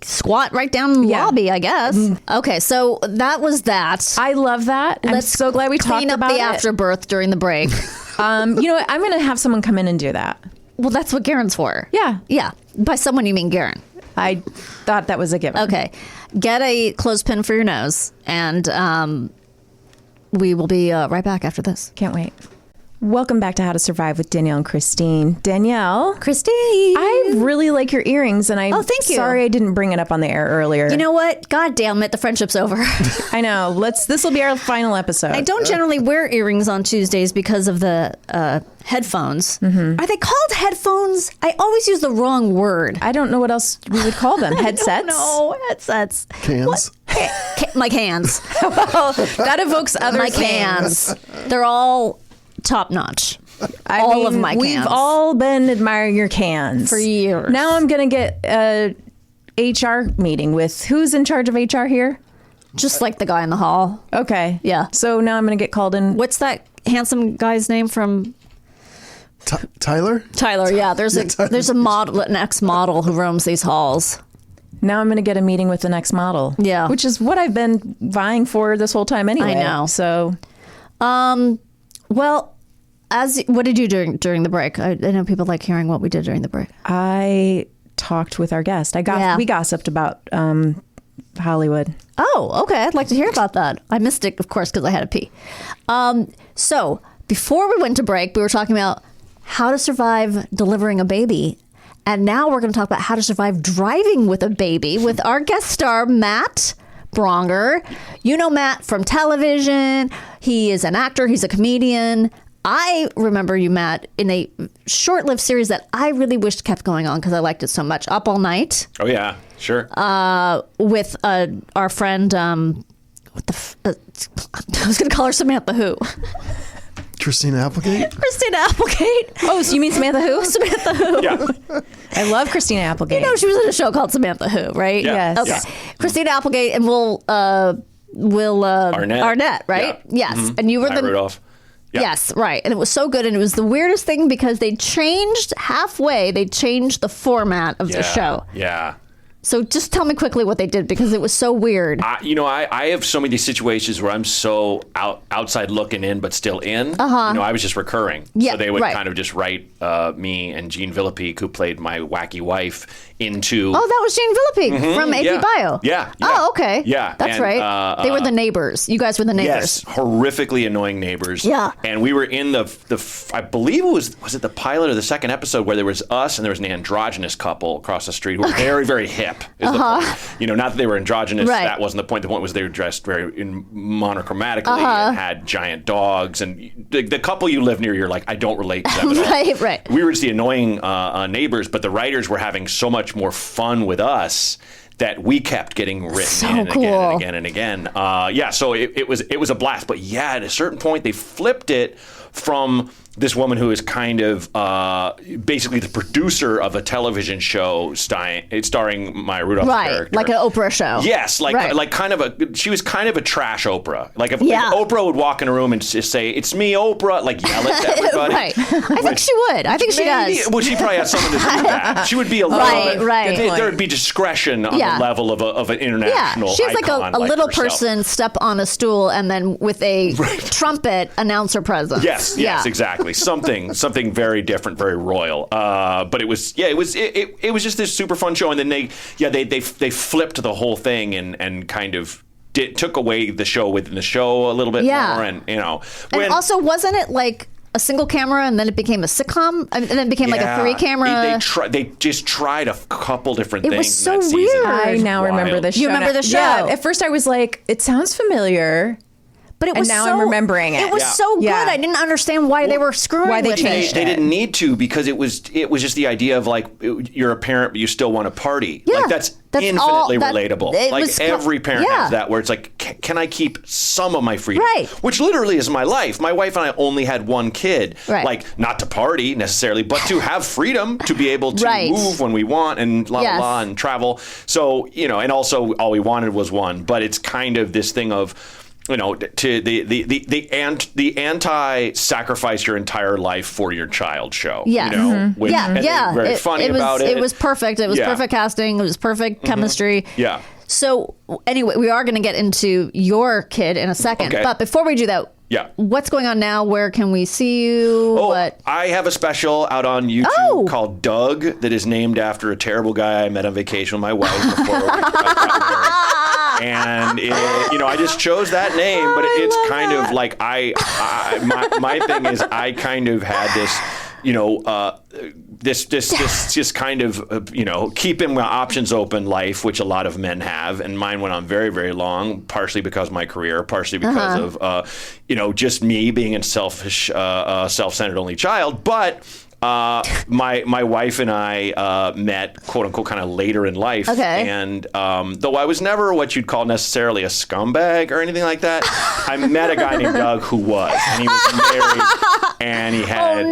B: squat right down in the lobby, I guess. Okay, so that was that.
A: I love that. I'm so glad we talked about it.
B: Clean up the afterbirth during the break.
A: You know what? I'm going to have someone come in and do that.
B: Well, that's what Garen's for.
A: Yeah.
B: Yeah. By someone, you mean Garen.
A: I thought that was a given.
B: Okay. Get a clothespin for your nose, and we will be right back after this.
A: Can't wait. Welcome back to How to Survive with Danielle and Kristine. Danielle.
B: Kristine.
A: I really like your earrings, and
B: thank you.
A: Sorry I didn't bring it up on the air earlier.
B: You know what? God damn it, the friendship's over.
A: I know. This will be our final episode.
B: I don't generally wear earrings on Tuesdays because of the headphones. Mm-hmm. Are they called headphones? I always use the wrong word.
A: I don't know what else we would call them. Headsets?
B: No, headsets.
D: Cans?
B: My cans.
A: Well, that evokes other
B: my
A: things.
B: Cans. They're all top notch. All of my cans.
A: We've all been admiring your cans
B: for years.
A: Now I'm going to get a HR meeting with who's in charge of HR here?
B: Just like the guy in the hall.
A: Okay.
B: Yeah.
A: So now I'm going to get called in.
B: What's that handsome guy's name from?
D: Tyler?
B: Tyler, yeah. There's a model, an ex-model who roams these halls.
A: Now I'm going to get a meeting with the next model.
B: Yeah.
A: Which is what I've been vying for this whole time anyway.
B: I know.
A: So.
B: Well, what did you do during the break? I know people like hearing what we did during the break.
A: I talked with our guest. We gossiped about Hollywood.
B: Oh, okay. I'd like to hear about that. I missed it, of course, because I had to pee. So before we went to break, we were talking about how to survive delivering a baby. And now we're going to talk about how to survive driving with a baby with our guest star, Matt Braunger. You know Matt from television. He is an actor. He's a comedian. I remember you, Matt, in a short-lived series that I really wished kept going on because I liked it so much. Up All Night.
E: Oh, yeah. Sure.
B: With our friend, I was going to call her Samantha Who.
D: Christina Applegate?
B: Christina Applegate.
A: Oh, so you mean Samantha Who?
B: Samantha Who.
E: Yeah.
A: I love Christina Applegate.
B: You know, she was in a show called Samantha Who, right?
E: Yeah.
A: Yes.
B: Okay.
E: Yeah.
B: Christina Applegate and Will Arnett, right?
E: Yeah.
B: Yes. And you were
E: Maya
B: the
E: Rudolph. Yeah.
B: Yes, right. And it was so good. And it was the weirdest thing because they changed the format of the show.
E: Yeah.
B: So just tell me quickly what they did because it was so weird.
E: I have so many situations where I'm so outside looking in, but still in. I was just recurring.
B: Yeah,
E: so they would
B: right.
E: kind of just write me and Jean Villepique, who played my wacky wife, into.
B: Oh, that was Jean Villepique from AP
E: yeah.
B: Bio.
E: Yeah.
B: Oh, okay.
E: Yeah.
B: That's right. They were the neighbors. You guys were the neighbors.
E: Yes, horrifically annoying neighbors.
B: Yeah.
E: And we were in I believe it was it the pilot or the second episode where there was us and there was an androgynous couple across the street who were very, very hip. Is the point. Not that they were androgynous.
B: Right.
E: That wasn't the point. The point was they were dressed very monochromatically and had giant dogs. And the couple you live near, you're like, I don't relate to them at all.
B: Right.
E: We were just the annoying neighbors, but the writers were having so much more fun with us that we kept getting written in and again and again and again. So it was a blast. But yeah, at a certain point, they flipped it from this woman who is kind of basically the producer of a television show starring Maya Rudolph's character.
B: Like an Oprah show.
E: Yes, she was kind of a trash Oprah. Like if Oprah would walk in a room and just say, "It's me, Oprah," like yell it to everybody.
B: Right. I think she would. I think she does.
E: Well, she probably has something to do with that. She would be a little bit.
B: Right.
E: There would be discretion on the level of an international
B: She's like
E: icon
B: a little
E: herself.
B: person step on a stool and then with a trumpet announce her presence.
E: Yes, exactly. Something very different, very royal. But it was just this super fun show, and then they flipped the whole thing and kind of took away the show within the show a little bit more, and
B: and also wasn't it like a single camera and then it became a sitcom and then it became like a 3-camera.
E: They just tried a couple different things.
B: It was so
E: in that
B: weird.
E: season.
A: I now remember the show.
B: You remember the show?
A: Yeah. At first I was like, it sounds familiar.
B: But it was
A: and now I'm remembering it.
B: It was so good. I didn't understand why they were screwing
A: why they
B: with
A: changed
B: it.
E: They didn't need to because it was just the idea of like you're a parent but you still want to party.
B: Yeah,
E: like that's infinitely relatable. Like every parent has that where it's like, can I keep some of my freedom?
B: Right.
E: Which literally is my life. My wife and I only had one kid.
B: Right.
E: Like not to party necessarily, but to have freedom to be able to move when we want and and travel. So and also all we wanted was one. But it's kind of this thing of. To the anti-sacrifice your entire life for your child show.
B: Yeah.
E: Which, very funny about it.
B: It was perfect. It was perfect casting. It was perfect chemistry.
E: Yeah.
B: So anyway, we are going to get into your kid in a second.
E: Okay.
B: But before we do that, what's going on now? Where can we see you?
E: I have a special out on YouTube called Doug that is named after a terrible guy I met on vacation with my wife before we got married. And I just chose that name, but it's kind of like my thing is I kind of had this this just kind of keeping my options open life, which a lot of men have, and mine went on very, very long, partially because of my career, partially because of just me being a selfish, self-centered only child, but. My wife and I met, quote unquote, kind of later in life.
B: Okay.
E: And though I was never what you'd call necessarily a scumbag or anything like that, I met a guy named Doug who was, and he was married, and he had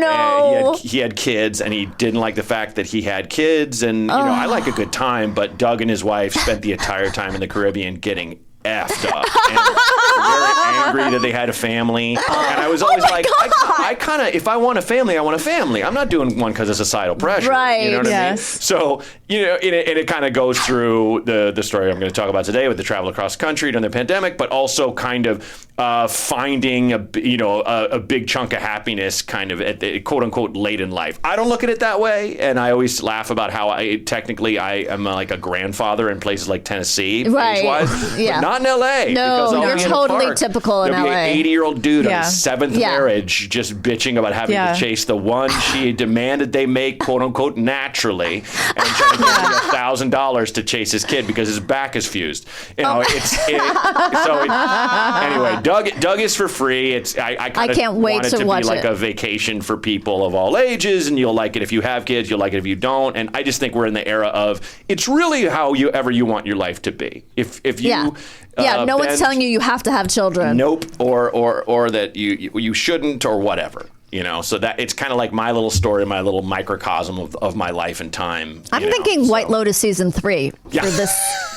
E: he had kids, and he didn't like the fact that he had kids, and I like a good time, but Doug and his wife spent the entire time in the Caribbean getting effed up and very angry that they had a family, and I was always I kind of, if I want a family, I want a family. I'm not doing one because of societal pressure,
B: right?
E: You know what I mean? So and it kind of goes through the story I'm going to talk about today with the travel across the country during the pandemic, but also kind of finding a big chunk of happiness kind of at the quote unquote late in life. I don't look at it that way, and I always laugh about how I am like a grandfather in places like Tennessee,
B: right?
E: Age-wise, but not in LA.
B: No, you're totally typical deal in
E: There'll be
B: LA.
E: an 80-year-old dude on
A: Yeah.
E: his 7th marriage just bitching about having
A: Yeah.
E: to chase the one she demanded they make, quote unquote, naturally, and trying to give him $1,000 to chase his kid because his back is fused. You know, anyway, Doug is for free. I
B: can't wait
E: want it
B: to
E: to
B: watch
E: be like
B: it.
E: a vacation for people of all ages, and you'll like it if you have kids, you'll like it if you don't. And I just think we're in the era of it's really how you want your life to be. If you
B: no one's telling you have to have children.
E: Nope, or that you shouldn't, or whatever. You know, so that it's kind of like my little story, my little microcosm of my life and time.
B: I'm thinking White Lotus season 3
E: Yeah.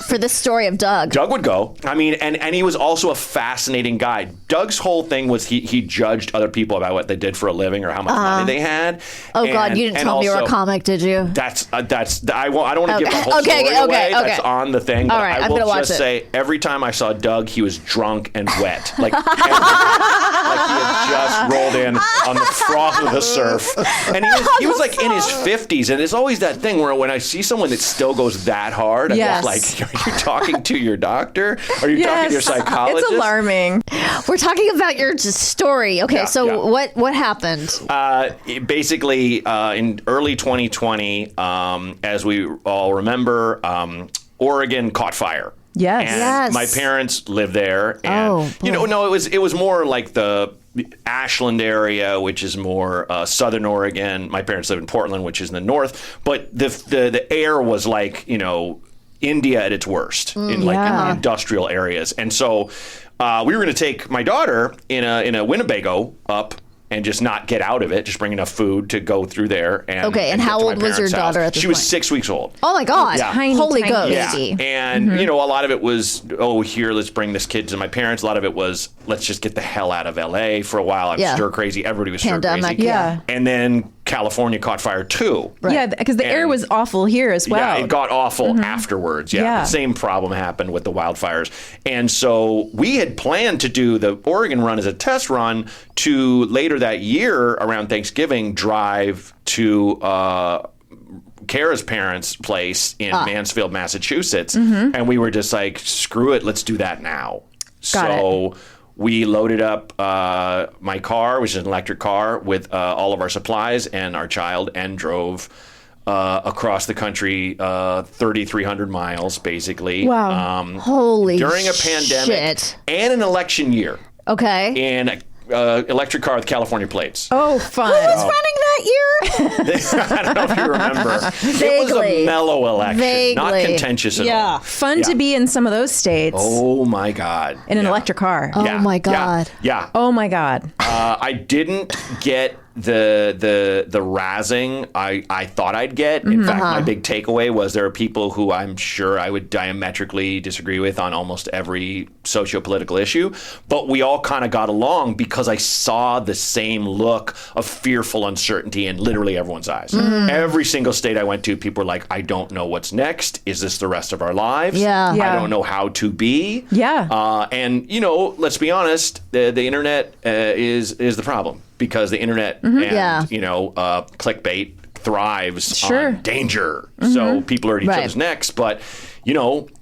B: for this story of Doug.
E: Doug would go. I mean, and he was also a fascinating guy. Doug's whole thing was he judged other people about what they did for a living or how much money they had.
B: Oh God, you didn't tell me you were a comic, did you?
E: That's I don't want to give my whole
B: Okay,
E: story
B: okay,
E: away.
B: okay.
E: That's on the thing.
B: All
E: But
B: right,
E: I
B: I'm
E: will
B: gonna watch
E: just
B: it.
E: say every time I saw Doug, he was drunk and wet, like like he had just rolled in on the froth of the surf, and he was like in his 50s. And it's always that thing where when I see someone that still goes that hard, I'm
A: Yes.
E: just like, are you talking to your doctor? Are you talking to your psychologist?
A: It's alarming.
B: We're talking about your story. Okay,
E: Yeah,
B: so
E: yeah.
B: what happened?
E: Basically, in early 2020, as we all remember, Oregon caught fire.
A: Yes.
E: And
B: Yes.
E: my parents lived there. And, it was more like the Ashland area, which is more southern Oregon. My parents live in Portland, which is in the north. But the air was like, India at its worst in in the industrial areas. And so we were going to take my daughter in a Winnebago up and just not get out of it, just bring enough food to go through there. And
B: Okay, and
E: get
B: how
E: to my
B: old was your
E: parents'
B: daughter
E: house.
B: at this
E: She was
B: point?
E: 6 weeks old.
B: Oh my God!
E: Yeah.
B: Holy
A: Tiny
B: Ghost!
A: baby.
E: And, a lot of it was, here, let's bring this kid to my parents. A lot of it was, let's just get the hell out of LA for a while. I'm stir crazy. Everybody was stir
B: Pandemic,
E: crazy.
A: yeah.
E: And then California caught fire too.
B: Right.
A: Yeah, because the air
E: And-
A: was awful here as well.
E: Yeah, it got awful afterwards. Yeah,
A: Yeah.
E: the same problem happened with the wildfires. And so we had planned to do the Oregon run as a test run to later that year around Thanksgiving drive to Kara's parents' place in Mansfield, Massachusetts. And we were just like, screw it, let's do that now.
A: Got
E: We loaded up my car, which is an electric car, with all of our supplies and our child, and drove across the country 3,300 miles, basically.
A: Wow.
B: Holy
E: during a pandemic
B: shit.
E: and an election year
B: Okay.
E: in an electric car with California plates.
A: Oh, fun.
B: Who was running that year?
E: I don't know if you remember. It was
B: Vaguely.
E: a mellow election, not
B: Vaguely.
E: contentious at all.
A: Fun to be in some of those states
E: Oh my God.
A: in an electric car.
B: Oh my God.
E: Yeah.
A: Oh my God.
E: I didn't get the razzing I thought I'd get. In fact, my big takeaway was there are people who I'm sure I would diametrically disagree with on almost every socio-political issue, but we all kind of got along because I saw the same look of fearful uncertainty in literally everyone's eyes. Every single state I went to, people were like, I don't know what's next. Is this the rest of our lives?
B: Yeah.
A: Yeah.
E: I don't know how to be.
A: Yeah.
E: And let's be honest, the internet is the problem, because the internet and
B: Yeah.
E: clickbait thrives
A: Sure.
E: on danger. So people are at each
B: Right.
E: other's necks. But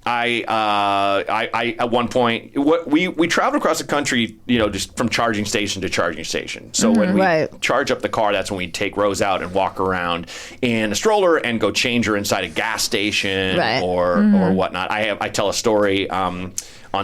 E: I at one point we traveled across the country, just from charging station to charging station. So when we
B: Right.
E: charge up the car, that's when we take Rose out and walk around in a stroller and go change her inside a gas station
B: Right.
E: or whatnot. I tell a story on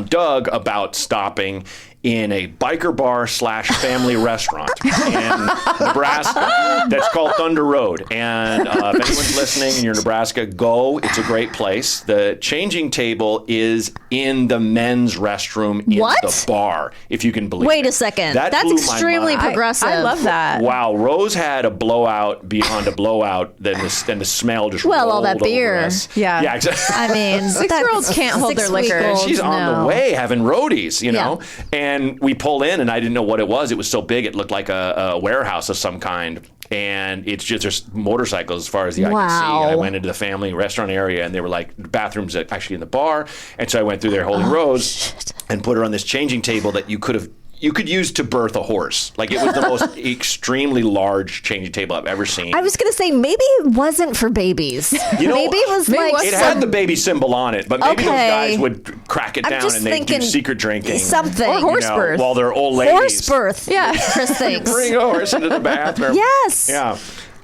E: Doug about stopping in a biker bar / family restaurant in Nebraska that's called Thunder Road. And if anyone's listening and you're in Nebraska, go. It's a great place. The changing table is in the men's restroom in
B: What?
E: the bar, if you can believe
B: Wait
E: it.
B: a second.
E: That
B: That's
E: blew my
B: extremely
E: mind.
B: progressive.
A: I love that.
E: Wow, Rose had a blowout beyond a blowout. Then the smell just
B: Well, all
E: rolled
B: that
E: over
B: beer.
E: us.
A: Yeah.
E: Yeah, exactly.
B: I mean,
A: 6-year-olds can't hold their liquor.
B: six-week-olds,
E: She's on
B: no.
E: the way having roadies,
B: Yeah.
E: And we pull in, and I didn't know what it was. It was so big, it looked like a warehouse of some kind. And it's just, there's motorcycles as far as the eye can see. And I went into the family restaurant area, and they were like, the bathrooms actually in the bar. And so I went through there holding Rose and put her on this changing table that you could have you could use to birth a horse. Like, it was the most extremely large changing table I've ever seen.
B: I was going to say, maybe it wasn't for babies.
E: You know,
B: maybe it was like...
E: It had the baby symbol on it, but maybe those guys would crack it down and they'd do secret drinking.
B: Something.
A: Or horse birth.
E: While they're old ladies.
B: Horse birth.
A: Yeah.
B: Chris thinks.
E: Bring a horse into the bathroom.
B: Yes.
E: Yeah.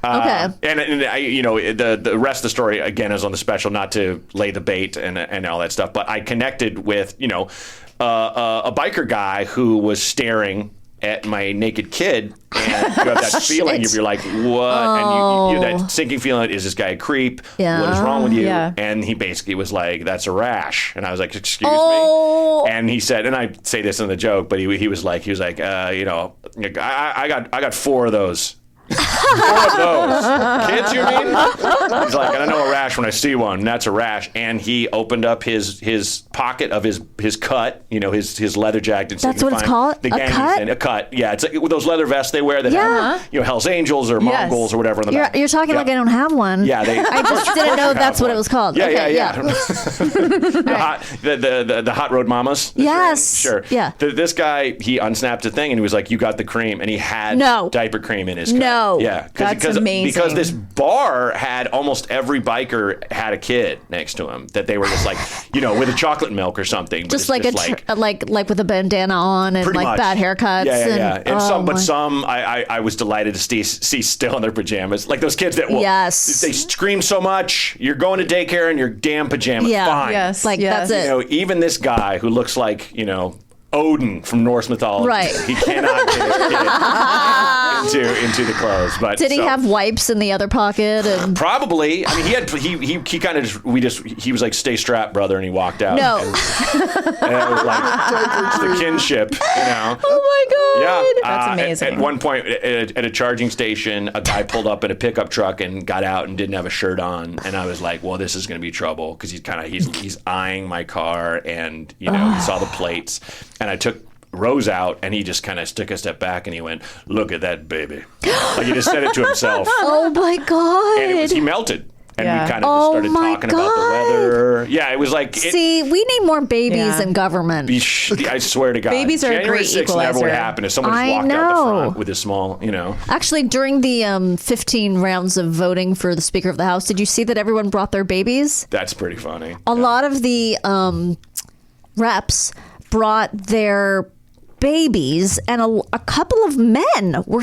B: Okay.
E: And I, the rest of the story, again, is on the special, not to lay the bait and all that stuff. But I connected with, a biker guy who was staring at my naked kid, and you have that feeling if you're like, what? And you that sinking feeling, is this guy a creep?
B: Yeah.
E: What is wrong with you?
A: Yeah.
E: And he basically was like, that's a rash. And I was like, excuse me? And he said, and I say this in the joke, but he was like, I got 4 of those. 4 of those. Kids, you mean? He's like, and I know a rash when I see one. And that's a rash. And he opened up his pocket of his cut, his leather jacket.
B: That's what it's called?
E: The
B: A cut?
E: A cut. Yeah, it's like with those leather vests they wear that have, Hell's Angels or Mongols or whatever on the back.
B: You're talking like I don't have one.
E: Yeah,
B: I just didn't know that's what it was called.
E: Yeah. The hot rod mamas.
B: Yes.
E: Sure.
B: Yeah.
E: This guy, he unsnapped a thing and he was like, you got the cream. And he had diaper cream in his cut.
B: No.
E: Yeah.
A: That's amazing.
E: Because this bar had almost every biker had a kid next to him that they were just like, with a chocolate milk or something.
B: Just like like with a bandana on and like
E: much.
B: bad haircuts.
E: Yeah. And some I was delighted to see still in their pajamas. Like those kids that they scream so much. You're going to daycare in your damn pajamas.
B: Yeah.
E: Fine.
A: Yes.
B: Like that's it.
E: Even this guy who looks like, Odin from Norse mythology.
B: Right.
E: He cannot get his kid into the clothes. But
B: did he have wipes in the other pocket? And
E: probably. I mean, he kind of he was like, stay strapped, brother, and he walked out.
B: No.
E: And it was like the kinship,
B: Oh my God.
E: Yeah.
A: That's amazing.
E: At one point at a charging station, a guy pulled up in a pickup truck and got out and didn't have a shirt on, and I was like, well, this is going to be trouble, because he's eyeing my car, and he saw the plates. And I took Rose out, and he just kind of took a step back, and he went, look at that baby. Like, he just said it to himself.
B: Oh my God.
E: And he melted. And we kind of just started talking
B: God.
E: about the weather. Yeah, it was like...
B: See, we need more babies in government.
E: I swear to God.
A: Babies are
E: January
A: a great
E: 6th
A: equalizer.
E: never would happen if someone just walked out the front with a small,
B: Actually, during the 15 rounds of voting for the Speaker of the House, did you see that everyone brought their babies?
E: That's pretty funny.
B: A lot of the reps brought their babies, and a couple of men were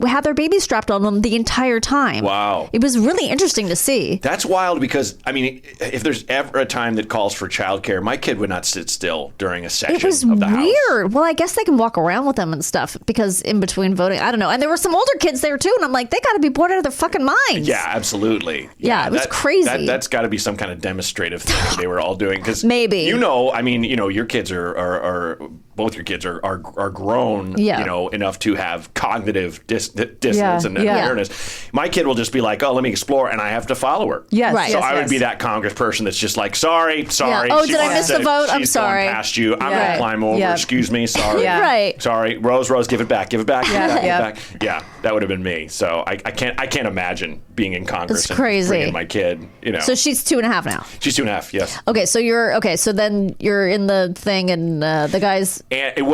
B: had their babies strapped on them the entire time.
E: Wow.
B: It was really interesting to see.
E: That's wild, because, I mean, if there's ever a time that calls for childcare, my kid would not sit still during a session
B: It was
E: of the house.
B: weird. Well, I guess they can walk around with them and stuff, because in between voting, I don't know. And there were some older kids there too, and I'm like, they got to be bored out of their fucking minds.
E: Yeah, absolutely.
B: Yeah, it was crazy.
E: That's got to be some kind of demonstrative thing that they were all doing, because
B: maybe
E: your kids are both your kids are grown, enough to have cognitive dissonance and awareness. My kid will just be like, oh, let me explore, and I have to follow her.
A: Yes.
B: Right.
E: So I would be that congressperson that's just like, sorry.
B: Yeah. Oh, did I miss the vote? I'm
E: She's
B: sorry.
E: going past you. I'm going to climb over.
A: Yeah.
E: Excuse me. Sorry.
A: Yeah.
B: Right.
E: Sorry. Rose, give it back. Give it back. Give it back.
A: Yeah.
E: Give it back. Yeah, that would have been me. So I can't imagine being in Congress.
B: It's crazy.
E: And bringing my kid,
B: So she's 2.5 now.
E: She's 2.5. Yes.
B: Okay. So then you're in the thing, and the guys.
E: And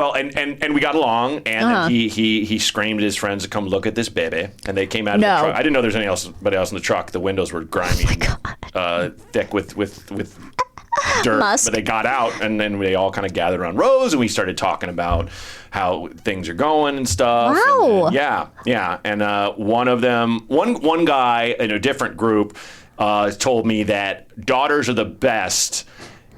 E: we got along, and he screamed at his friends to come look at this baby, and they came out of the truck. I didn't know there was anybody else in the truck. The windows were grimy, thick with dirt.
B: Must.
E: But they got out, and then they all kind of gathered around Rose, and we started talking about how things are going and stuff.
B: Wow.
E: And one of them, one guy in a different group, told me that daughters are the best,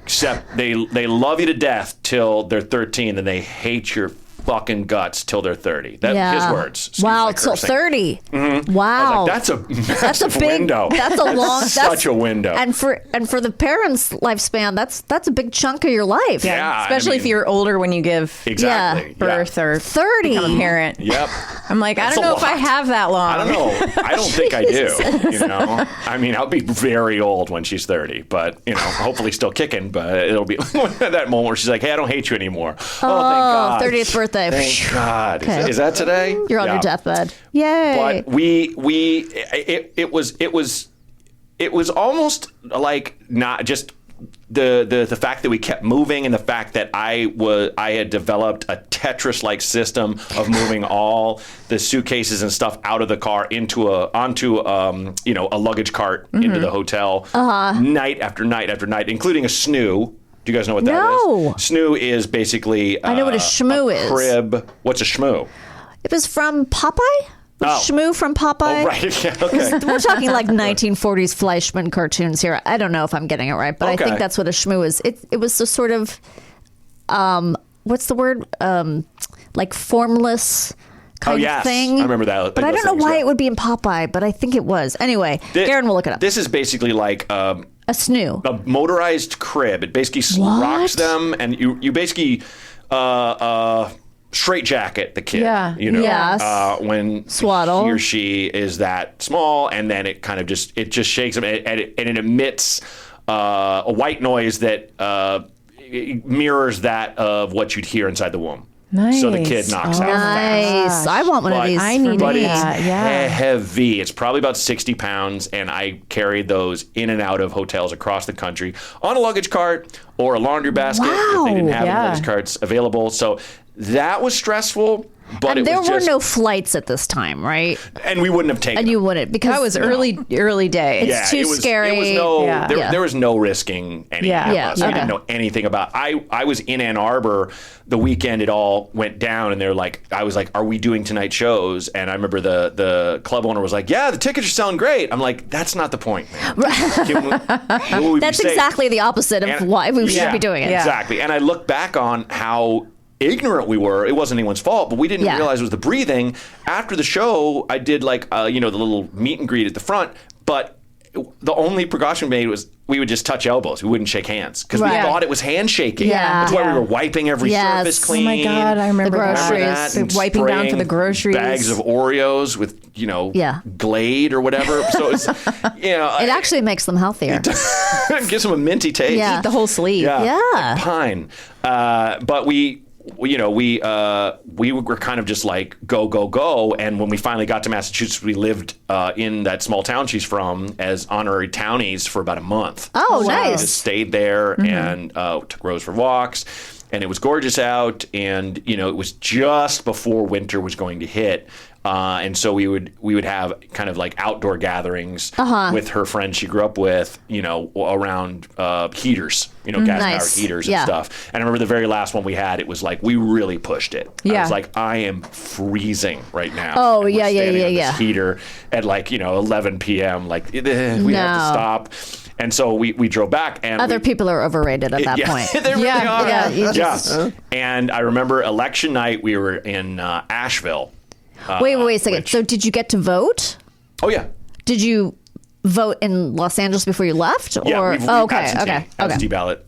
E: except they love you to death till they're 13, and they hate your fucking guts till they're 30. His words.
B: Wow, till 30. Mm-hmm. Wow,
E: that's a big window.
B: That's a long. That's
E: such a window.
B: And for the parents' lifespan, that's a big chunk of your life.
E: Yeah,
A: especially if you're older when you give birth or
B: 30.
A: become a parent.
E: Yep.
A: I'm like, I don't know if I have that long.
E: I don't know. I don't think I do. I mean, I'll be very old when she's 30, but hopefully still kicking. But it'll be that moment where she's like, "Hey, I don't hate you anymore." Oh, thank God.
B: 30th birthday.
E: Thank God.
B: Okay.
E: Is that today?
B: You're on your deathbed. Yay.
E: But it was almost like not just the fact that we kept moving and the fact that I had developed a Tetris-like system of moving all the suitcases and stuff out of the car onto a luggage cart into the hotel night after night after night, including a snoo. Do you guys know what that is? Snoo is basically
B: I know what a shmoo is.
E: Crib. What's a shmoo?
B: It was from Popeye? Shmoo from Popeye?
E: Oh, right. Yeah, okay.
B: We're talking like 1940s Fleischman cartoons here. I don't know if I'm getting it right, but I think that's what a shmoo is. It was a sort of, what's the word? Like formless kind of thing.
E: I remember that.
B: But I don't know why it would be in Popeye, but I think it was. Anyway, Garen will look it up.
E: This is basically like
B: a snoo.
E: A motorized crib. It basically rocks them, and you basically straight jacket the kid.
A: Yeah.
B: Yes.
E: When
B: Swaddle.
E: he or she is that small, and then it kind of just shakes them, and it emits a white noise that mirrors that of what you'd hear inside the womb.
A: Nice.
E: So the kid knocks out
B: Nice. I want one of these.
A: I need
E: but
A: that.
E: it's heavy. It's probably about 60 pounds, and I carried those in and out of hotels across the country on a luggage cart or a laundry basket if they didn't have any luggage carts available. So that was stressful. But
B: and there were
E: just
B: no flights at this time, right?
E: And we wouldn't have taken
B: And you wouldn't because
A: that was early day.
B: It's too scary.
E: It was there was no risking anything. I didn't know anything about. I was in Ann Arbor the weekend it all went down, and I was like, "Are we doing tonight shows?" And I remember the club owner was like, "Yeah, the tickets are selling great." I'm like, "That's not the point, man.
B: That's exactly the opposite of why we should be doing it."
E: Exactly. And I look back on how ignorant we were. It wasn't anyone's fault, but we didn't realize it was the breathing. After the show, I did the little meet and greet at the front, but the only precaution we made was we would just touch elbows. We wouldn't shake hands because we thought it was handshaking.
B: Yeah.
E: That's why we were wiping every surface clean.
A: Oh my God, I remember
B: the groceries.
A: that. Wiping down to the groceries.
E: Bags of Oreos with, Glade or whatever. So it's,
B: it actually makes them healthier.
E: It gives them a minty taste.
B: Yeah.
A: Eat the whole sleeve.
B: Yeah.
E: Like pine. But we were kind of just like go, and when we finally got to Massachusetts, we lived in that small town she's from as honorary townies for about a month.
B: Oh,
E: so
B: nice!
E: We just stayed there and took Rose for walks, and it was gorgeous out, and it was just before winter was going to hit. And so we would have kind of like outdoor gatherings with her friends she grew up with, around heaters, gas-powered heaters and stuff. And I remember the very last one we had, it was like we really pushed it. I was like, I am freezing right now.
B: Oh,
E: and
B: yeah.
E: This heater at 11 p.m. Like we have to stop. And so we drove back, and
B: other people are overrated at that point.
E: They really are.
B: Yeah.
E: And I remember election night, we were in Asheville.
B: Wait a second. So did you get to vote?
E: Oh, yeah.
B: Did you vote in Los Angeles before you left?
E: Yeah, we've
B: okay.
E: Absentee ballot.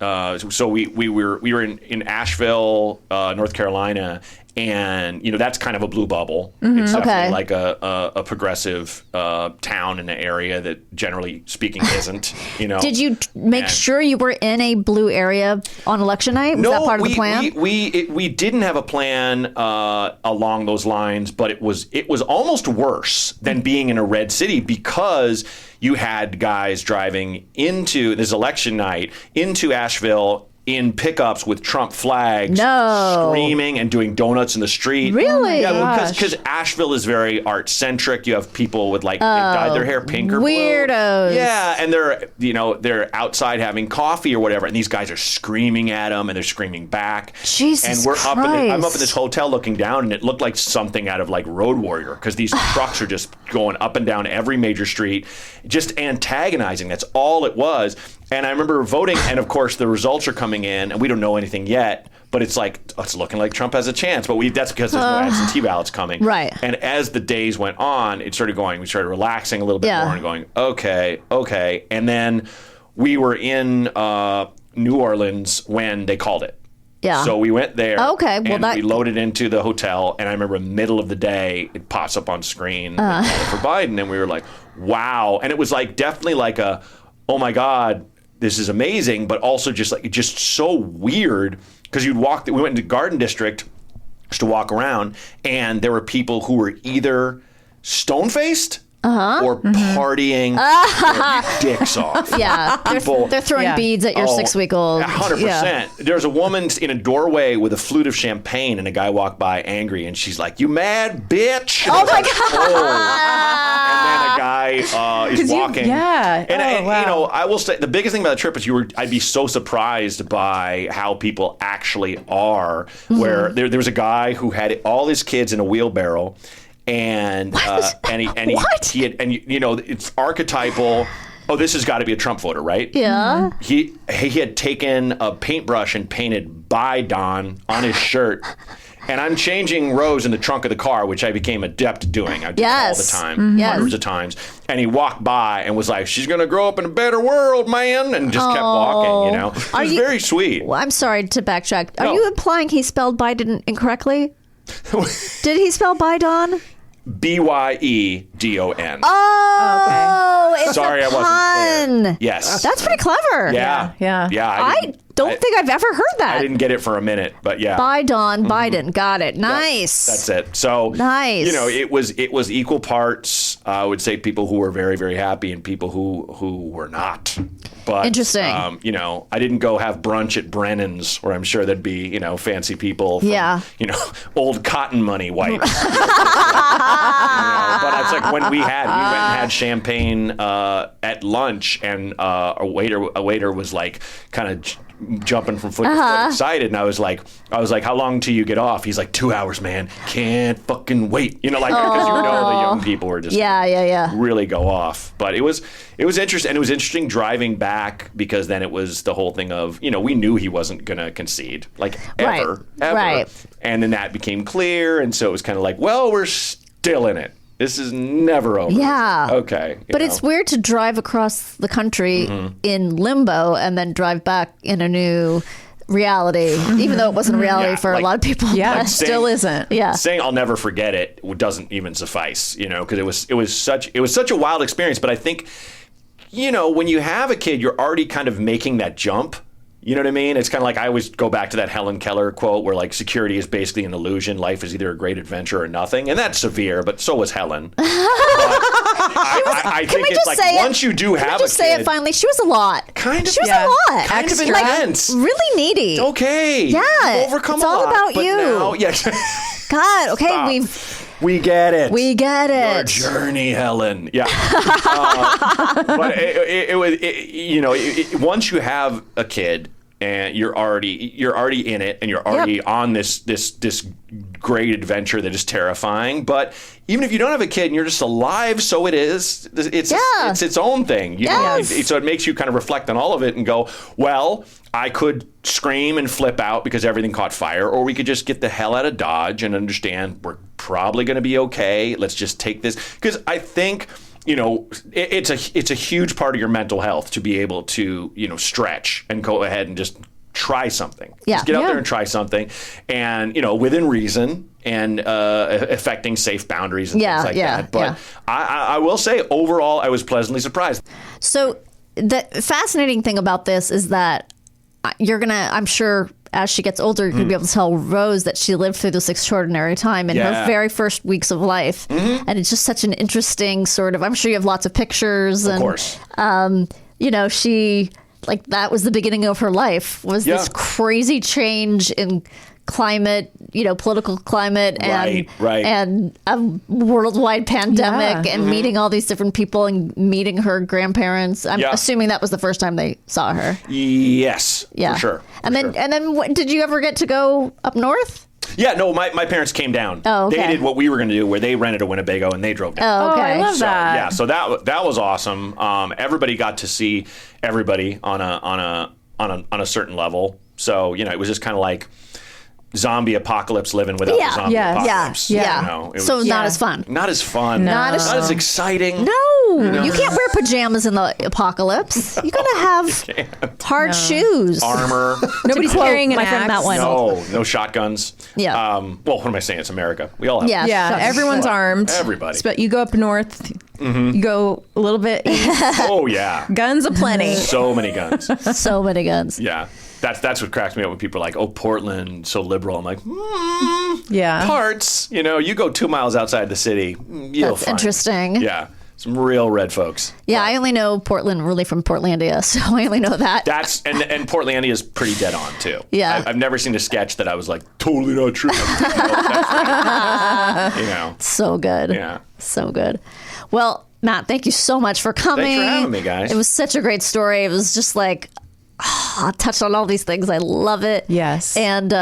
E: So we were in Asheville, North Carolina, and that's kind of a blue bubble. It's definitely like a progressive town in the area that, generally speaking, isn't.
B: Did you make sure you were in a blue area on election night? Was that part of the plan?
E: We didn't have a plan along those lines, but it was almost worse than being in a red city because you had guys driving into this election night into Asheville in pickups with Trump flags, screaming and doing donuts in the street.
B: Really?
E: Yeah, because Asheville is very art-centric. You have people with they dyed their hair pink or blue.
B: Weirdos.
E: Yeah, and they're outside having coffee or whatever, and these guys are screaming at them, and they're screaming back.
B: Jesus
E: And
B: Christ.
E: I'm up in this hotel looking down, and it looked like something out of Road Warrior, because these trucks are just going up and down every major street, just antagonizing. That's all it was. And I remember voting, and of course the results are coming in, and we don't know anything yet, but it's looking like Trump has a chance. But that's because there's no absentee ballots coming.
B: Right.
E: And as the days went on, we started relaxing a little bit more and going, okay. And then we were in New Orleans when they called it.
B: Yeah.
E: So we went there.
B: Okay. Well,
E: and we loaded into the hotel, and I remember middle of the day, it pops up on screen for Biden, and we were like, wow. And it was definitely like a, oh my God, this is amazing, but also just so weird, because we went into Garden District just to walk around, and there were people who were either stone-faced or partying their dicks off.
B: Yeah, they're throwing beads at your 6-week-old.
E: 100%. Yeah. There's a woman in a doorway with a flute of champagne, and a guy walked by angry, and she's like, "You mad bitch?" And
B: oh my god!
E: And then a guy is walking. And
A: wow.
E: you know, I will say the biggest thing about the trip is I'd be so surprised by how people actually are. Where there was a guy who had all his kids in a wheelbarrow. And you know, it's archetypal. Oh, this has got to be a Trump voter, right?
B: Yeah.
E: He had taken a paintbrush and painted "Bye Don" on his shirt. And I'm changing rows in the trunk of the car, which I became adept at doing. I did it all the time, hundreds of times. And he walked by and was like, "She's going to grow up in a better world, man," and just kept walking, you know. It was very sweet.
B: Well, I'm sorry to backtrack. Are you implying he spelled Biden incorrectly? Did he spell Biden?
E: Byedon.
B: Oh, okay. It's
E: sorry,
B: a pun.
E: I wasn't clear. Yes.
B: That's pretty clever.
E: Yeah.
B: I don't think I've ever heard that.
E: I didn't get it for a minute, but yeah.
B: Biden. Got it. Nice.
E: That's it. So
B: nice.
E: You know, it was equal parts. I would say people who were very, very happy and people who were not. But
B: interesting.
E: You know, I didn't go have brunch at Brennan's, where I'm sure there'd be, you know, fancy people from, you know, old cotton money white. You know, but it's like when we went and had champagne at lunch, and a waiter was like kind of jumping from foot to foot, excited, and I was like, "How long till you get off?" He's like, "2 hours, man. Can't fucking wait." You know, like because you know the young people were just really go off. But it was interesting, and it was interesting driving back, because then it was the whole thing of, you know, we knew he wasn't gonna concede, like ever, and then that became clear, and so it was kind of like, well, we're still in it. This is never over.
B: Yeah.
E: Okay.
B: But it's weird to drive across the country in limbo and then drive back in a new reality, even though it wasn't a reality for a lot of people.
A: Yeah,
B: it
A: still isn't.
B: Yeah.
E: Saying "I'll never forget it" doesn't even suffice, you know, because it was such a wild experience. But I think, you know, when you have a kid, you're already kind of making that jump. You know what I mean? It's kind of like, I always go back to that Helen Keller quote where, like, security is basically an illusion. Life is either a great adventure or nothing. And that's severe, but so was Helen. I think it's like, once you do have a kid.
B: Just say it finally. She was a lot.
E: Kind of.
B: She was a lot.
E: Kind of intense.
B: Like, really needy.
E: It's okay.
B: Yeah.
E: You've overcome
B: it's all about you.
E: Now,
B: God, okay,
E: Stop. We get it.
B: We get it.
E: Your journey, Helen. Yeah. But it was, you know, once you have a kid and you're already in it, and you're already on this great adventure that is terrifying. But even if you don't have a kid and you're just alive, so it is. It's its own thing. You know? So it makes you kind of reflect on all of it and go, well, I could scream and flip out because everything caught fire, or we could just get the hell out of Dodge and understand we're probably going to be okay. Let's just take this, because I think, you know, it's a huge part of your mental health to be able to, you know, stretch and go ahead and just try something.
B: Yeah.
E: Just get out there and try something, and, you know, within reason, and affecting safe boundaries and things like that. But I will say, overall, I was pleasantly surprised.
B: So the fascinating thing about this is that I'm sure, as she gets older, you're going to be able to tell Rose that she lived through this extraordinary time in her very first weeks of life. And it's just such an interesting sort of, I'm sure you have lots of pictures. Of
E: course.
B: You know, she, like, that was the beginning of her life, was this crazy change in climate, you know, political climate, and a worldwide pandemic, and meeting all these different people and meeting her grandparents. I'm assuming that was the first time they saw her.
E: Yes, for sure.
B: And then did you ever get to go up north?
E: Yeah, no, my parents came down.
B: Oh, okay.
E: They did what we were going to do, where they rented a Winnebago and they drove down.
B: Oh, okay.
A: I love that.
E: Yeah, so that was awesome. Everybody got to see everybody on a certain level. So, you know, it was just kind of like zombie apocalypse living without the zombie apocalypse. You know, it was
B: not as fun.
E: Not as fun.
B: Not
E: as exciting.
B: No, you can't wear pajamas in the apocalypse. You gotta have hard shoes,
E: armor.
A: Nobody's carrying an
B: friend
A: axe.
B: that one.
E: No shotguns.
B: Yeah.
E: Well, what am I saying? It's America. We all have.
A: Yeah. Everyone's armed.
E: Everybody.
A: But you go up north. You go a little bit east.
E: Oh yeah.
A: Guns aplenty.
E: So many guns.
B: So many guns.
E: Yeah. That's what cracks me up when people are like, "Oh, Portland, so liberal." I'm like,
A: yeah,
E: parts. You know, you go 2 miles outside the city, you'll
B: That's
E: find.
B: interesting.
E: Yeah, Some real red folks.
B: Yeah, I only know Portland really from Portlandia, so I only know that.
E: That's and Portlandia is pretty dead on too.
B: Yeah.
E: I've never seen a sketch that I was like, totally not true.
B: So good.
E: Yeah.
B: So good. Well, Matt, thank you so much for coming.
E: Thanks for having me, guys.
B: It was such a great story. It was just like, I touched on all these things. I love it.
A: Yes.
B: And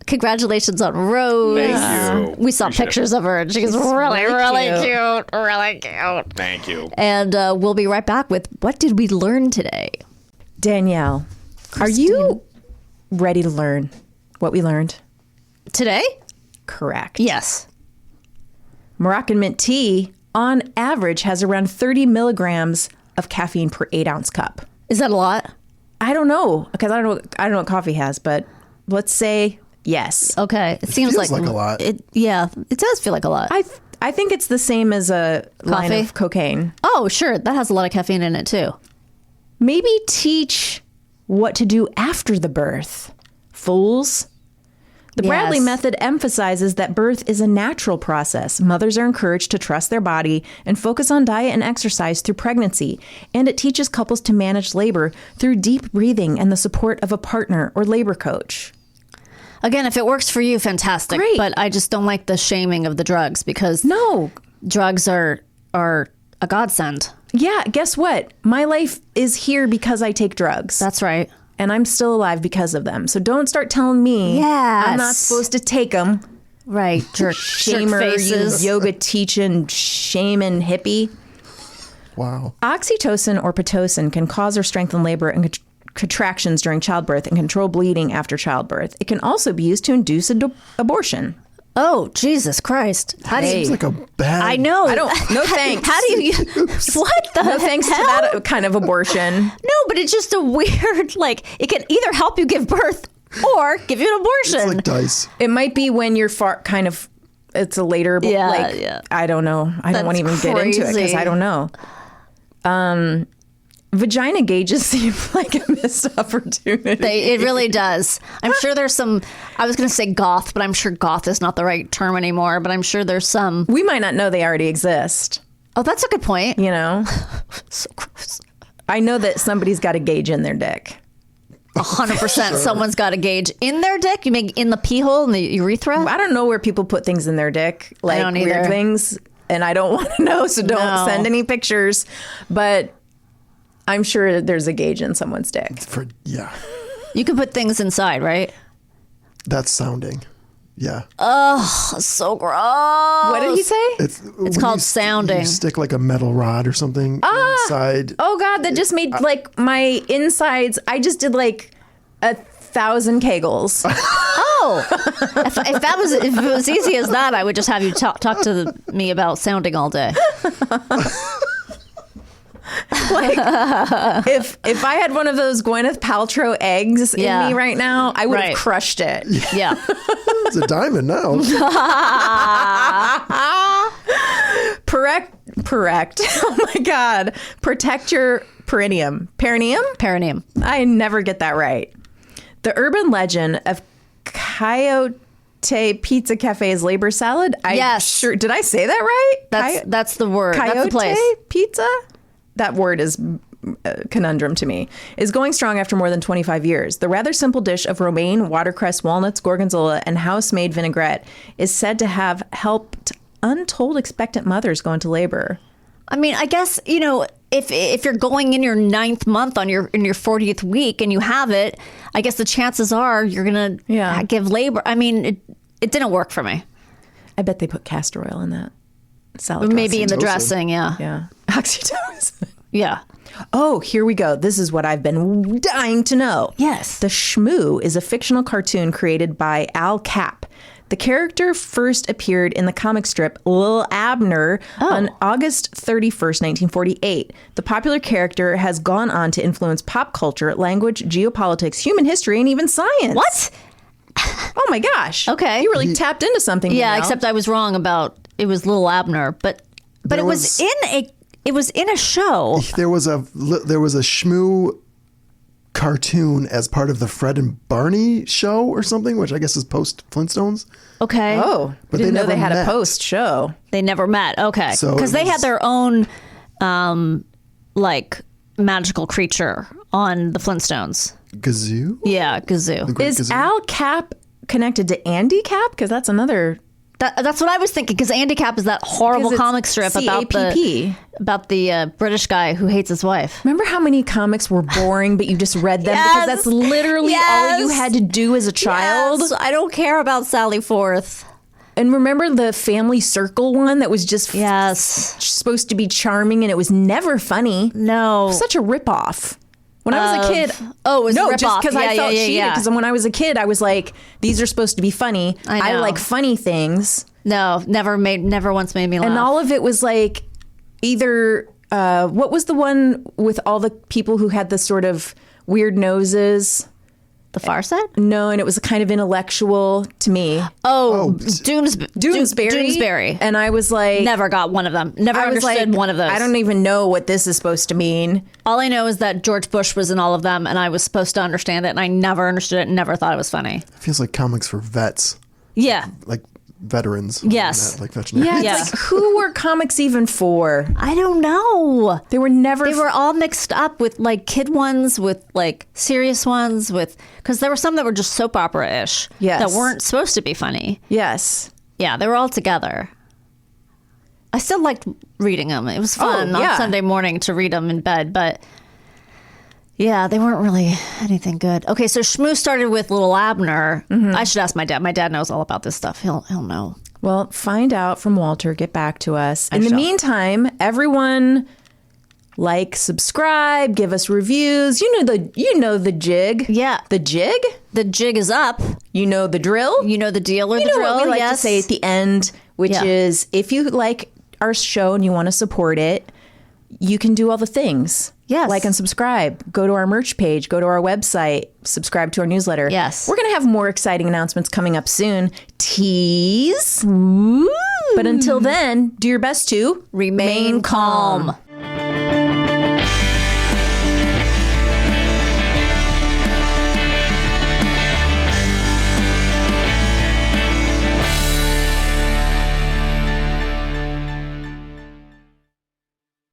B: congratulations on Rose.
E: Thank you.
B: We saw
E: Appreciate
B: pictures of her, and she's really, really
A: cute.
B: cute. Really cute.
E: Thank you.
B: And we'll be right back with what did we learn today?
A: Danielle, are you ready to learn what we learned?
B: Today?
A: Correct.
B: Yes.
A: Moroccan mint tea, on average, has around 30 milligrams of caffeine per 8-ounce cup.
B: Is that a lot?
A: I don't know, because I don't know what coffee has, but let's say yes.
B: Okay. It seems
D: feels like a lot.
B: It does feel like a lot.
A: I think it's the same as a line
B: Coffee?
A: of cocaine.
B: Oh, sure. That has a lot of caffeine in it, too.
A: Maybe teach what to do after the birth. Fools. The Bradley
B: Yes.
A: method emphasizes that birth is a natural process. Mothers are encouraged to trust their body and focus on diet and exercise through pregnancy. And it teaches couples to manage labor through deep breathing and the support of a partner or labor coach.
B: Again, if it works for you, fantastic.
A: Great.
B: But I just don't like the shaming of the drugs because
A: No.
B: drugs are a godsend.
A: Yeah, guess what? My life is here because I take drugs.
B: That's right.
A: And I'm still alive because of them. So don't start telling me I'm not
B: Yes.
A: supposed to take them.
B: Right. Jerk
A: Shamer,
B: faces.
A: you yoga teaching, shaman hippie.
D: Wow.
A: Oxytocin or Pitocin can cause or strengthen labor and contractions during childbirth and control bleeding after childbirth. It can also be used to induce abortion.
B: Oh, Jesus Christ. How do you...
D: Seems like a bad.
B: I know.
A: I don't. No thanks.
B: How do you... What the
A: No thanks to
B: hell?
A: that kind of abortion.
B: No, but it's just a weird, like, it can either help you give birth or give you an
D: It's
B: abortion.
D: like dice.
A: It might be when you're kind of. It's a later.
B: Yeah,
A: like,
B: yeah.
A: I don't know. I don't want to even
B: That's
A: get into it because
B: crazy.
A: I don't know. Vagina gauges seem like a missed opportunity.
B: It really does. I'm sure there's some, I was going to say goth, but I'm sure goth is not the right term anymore, but I'm sure there's some.
A: We might not know they already exist.
B: Oh, that's a good point.
A: You know,
B: So gross.
A: I know that somebody's got a gauge in their dick.
B: 100% someone's got a gauge in their dick. You mean in the pee hole, in the urethra?
A: I don't know where people put things in their dick, like
B: don't
A: weird
B: either.
A: things, and I don't want to know, so don't
B: No.
A: send any pictures. But I'm sure there's a gauge in someone's dick.
D: Yeah.
B: You can put things inside, right?
D: That's sounding. Yeah.
B: So gross.
A: What did he say?
D: It's when
B: called
D: you
B: sounding.
D: You stick like a metal rod or something inside.
A: Oh God, that just made like my insides. I just did like 1,000 kegels.
B: Oh, if it was easy as that, I would just have you talk to me about sounding all day.
A: Like if I had one of those Gwyneth Paltrow eggs
B: Yeah.
A: in me right now, I would have
B: Right.
A: crushed it.
B: Yeah.
D: It's a diamond now.
A: Correct. Oh my God. Protect your perineum.
B: Perineum.
A: I never get that right. The urban legend of Coyote Pizza Cafe's labor salad.
B: Yes.
A: Did I say that right?
B: That's the word.
A: Coyote
B: That's the place.
A: Pizza? That word is a conundrum to me. Is going strong after more than 25 years. The rather simple dish of romaine, watercress, walnuts, gorgonzola, and house-made vinaigrette is said to have helped untold expectant mothers go into labor.
B: I mean, I guess, you know, if you're going in your 9th month in your 40th week and you have it, I guess the chances are you're going to give labor. I mean, it didn't work for me.
A: I bet they put castor oil in that salad
B: Maybe in the
A: dressing.
B: dressing, yeah.
A: Yeah. Oxytocin.
B: Yeah.
A: Oh, here we go. This is what I've been dying to know.
B: Yes.
A: The Shmoo is a fictional cartoon created by Al Capp. The character first appeared in the comic strip Lil Abner on August 31st, 1948. The popular character has gone on to influence pop culture, language, geopolitics, human history, and even science.
B: What?
A: Oh my gosh.
B: Okay.
A: You really tapped into something.
B: Yeah,
A: Danielle.
B: except I was wrong about it was Little Abner, but it was in a show.
D: There was a Shmoo cartoon as part of the Fred and Barney show or something, which I guess is post Flintstones.
B: Okay.
A: Oh,
D: But
A: didn't
D: they
A: know they
D: never
A: had
D: met.
A: a post show.
B: They never met. Okay.
D: So
B: Because
D: it
B: they had
D: was-
B: their own, like, magical creature on the Flintstones.
D: Gazoo?
B: Yeah, Gazoo.
D: Great
A: Is
D: Gazoo?
A: Al Cap connected to Andy Cap? Because that's another.
B: That's what I was thinking. Because Andy Cap is that horrible
A: 'Cause it's
B: comic strip about
A: CAPP.
B: the British guy who hates his wife.
A: Remember how many comics were boring, but you just read them
B: Yes.
A: because that's literally all you
B: Yes.
A: had to do as a child?
B: Yes, I don't care about Sally Forth.
A: And remember the Family Circle one that was just
B: Yes.
A: supposed to be charming and it was never funny?
B: No.
A: Such a ripoff. When I was a kid,
B: Oh, it was a
A: no, just
B: ripoff.
A: because I felt cheated. Because when I was a kid, I was like, "These are supposed to be funny.
B: I know.
A: like funny things."
B: No, never once made me laugh.
A: And all of it was like either what was the one with all the people who had the sort of weird noses?
B: The Far Side?
A: No, and it was kind of intellectual to me.
B: Doonesbury.
A: And I was like,
B: Never got one of them. Never
A: I was
B: understood
A: like,
B: one of those.
A: I don't even know what this is supposed to mean.
B: All I know is that George Bush was in all of them, and I was supposed to understand it, and I never understood it and never thought it was funny.
D: It feels like comics for vets,
B: Yeah.
D: like veterans.
B: Yes.
D: Like veterinarians.
A: Yeah,
B: Yeah.
A: it's like, who were comics even for?
B: I don't know.
A: They were never.
B: They were all mixed up with like kid ones, with like serious ones, because there were some that were just soap opera-ish
A: Yes.
B: that weren't supposed to be funny.
A: Yes.
B: Yeah, they were all together. I still liked reading them. It was fun
A: yeah.
B: on Sunday morning to read them in bed, but yeah, they weren't really anything good. Okay, so Shmoo started with Little Abner. I should ask my dad. My dad knows all about this stuff. He'll know.
A: Well, find out from Walter. Get back to us. In the
B: shall.
A: meantime, everyone, like, subscribe, give us reviews. You know the jig.
B: Yeah.
A: The jig.
B: The jig is up.
A: You know the drill.
B: You know the deal or
A: You
B: the
A: know
B: drill.
A: what we like
B: yes.
A: to say at the end, which
B: Yeah.
A: is if you like our show and you want to support it, you can do all the things.
B: Yes.
A: Like and subscribe. Go to our merch page. Go to our website. Subscribe to our newsletter.
B: Yes.
A: We're going to have more exciting announcements coming up soon. Tease. But until then, do your best to
B: Remain calm.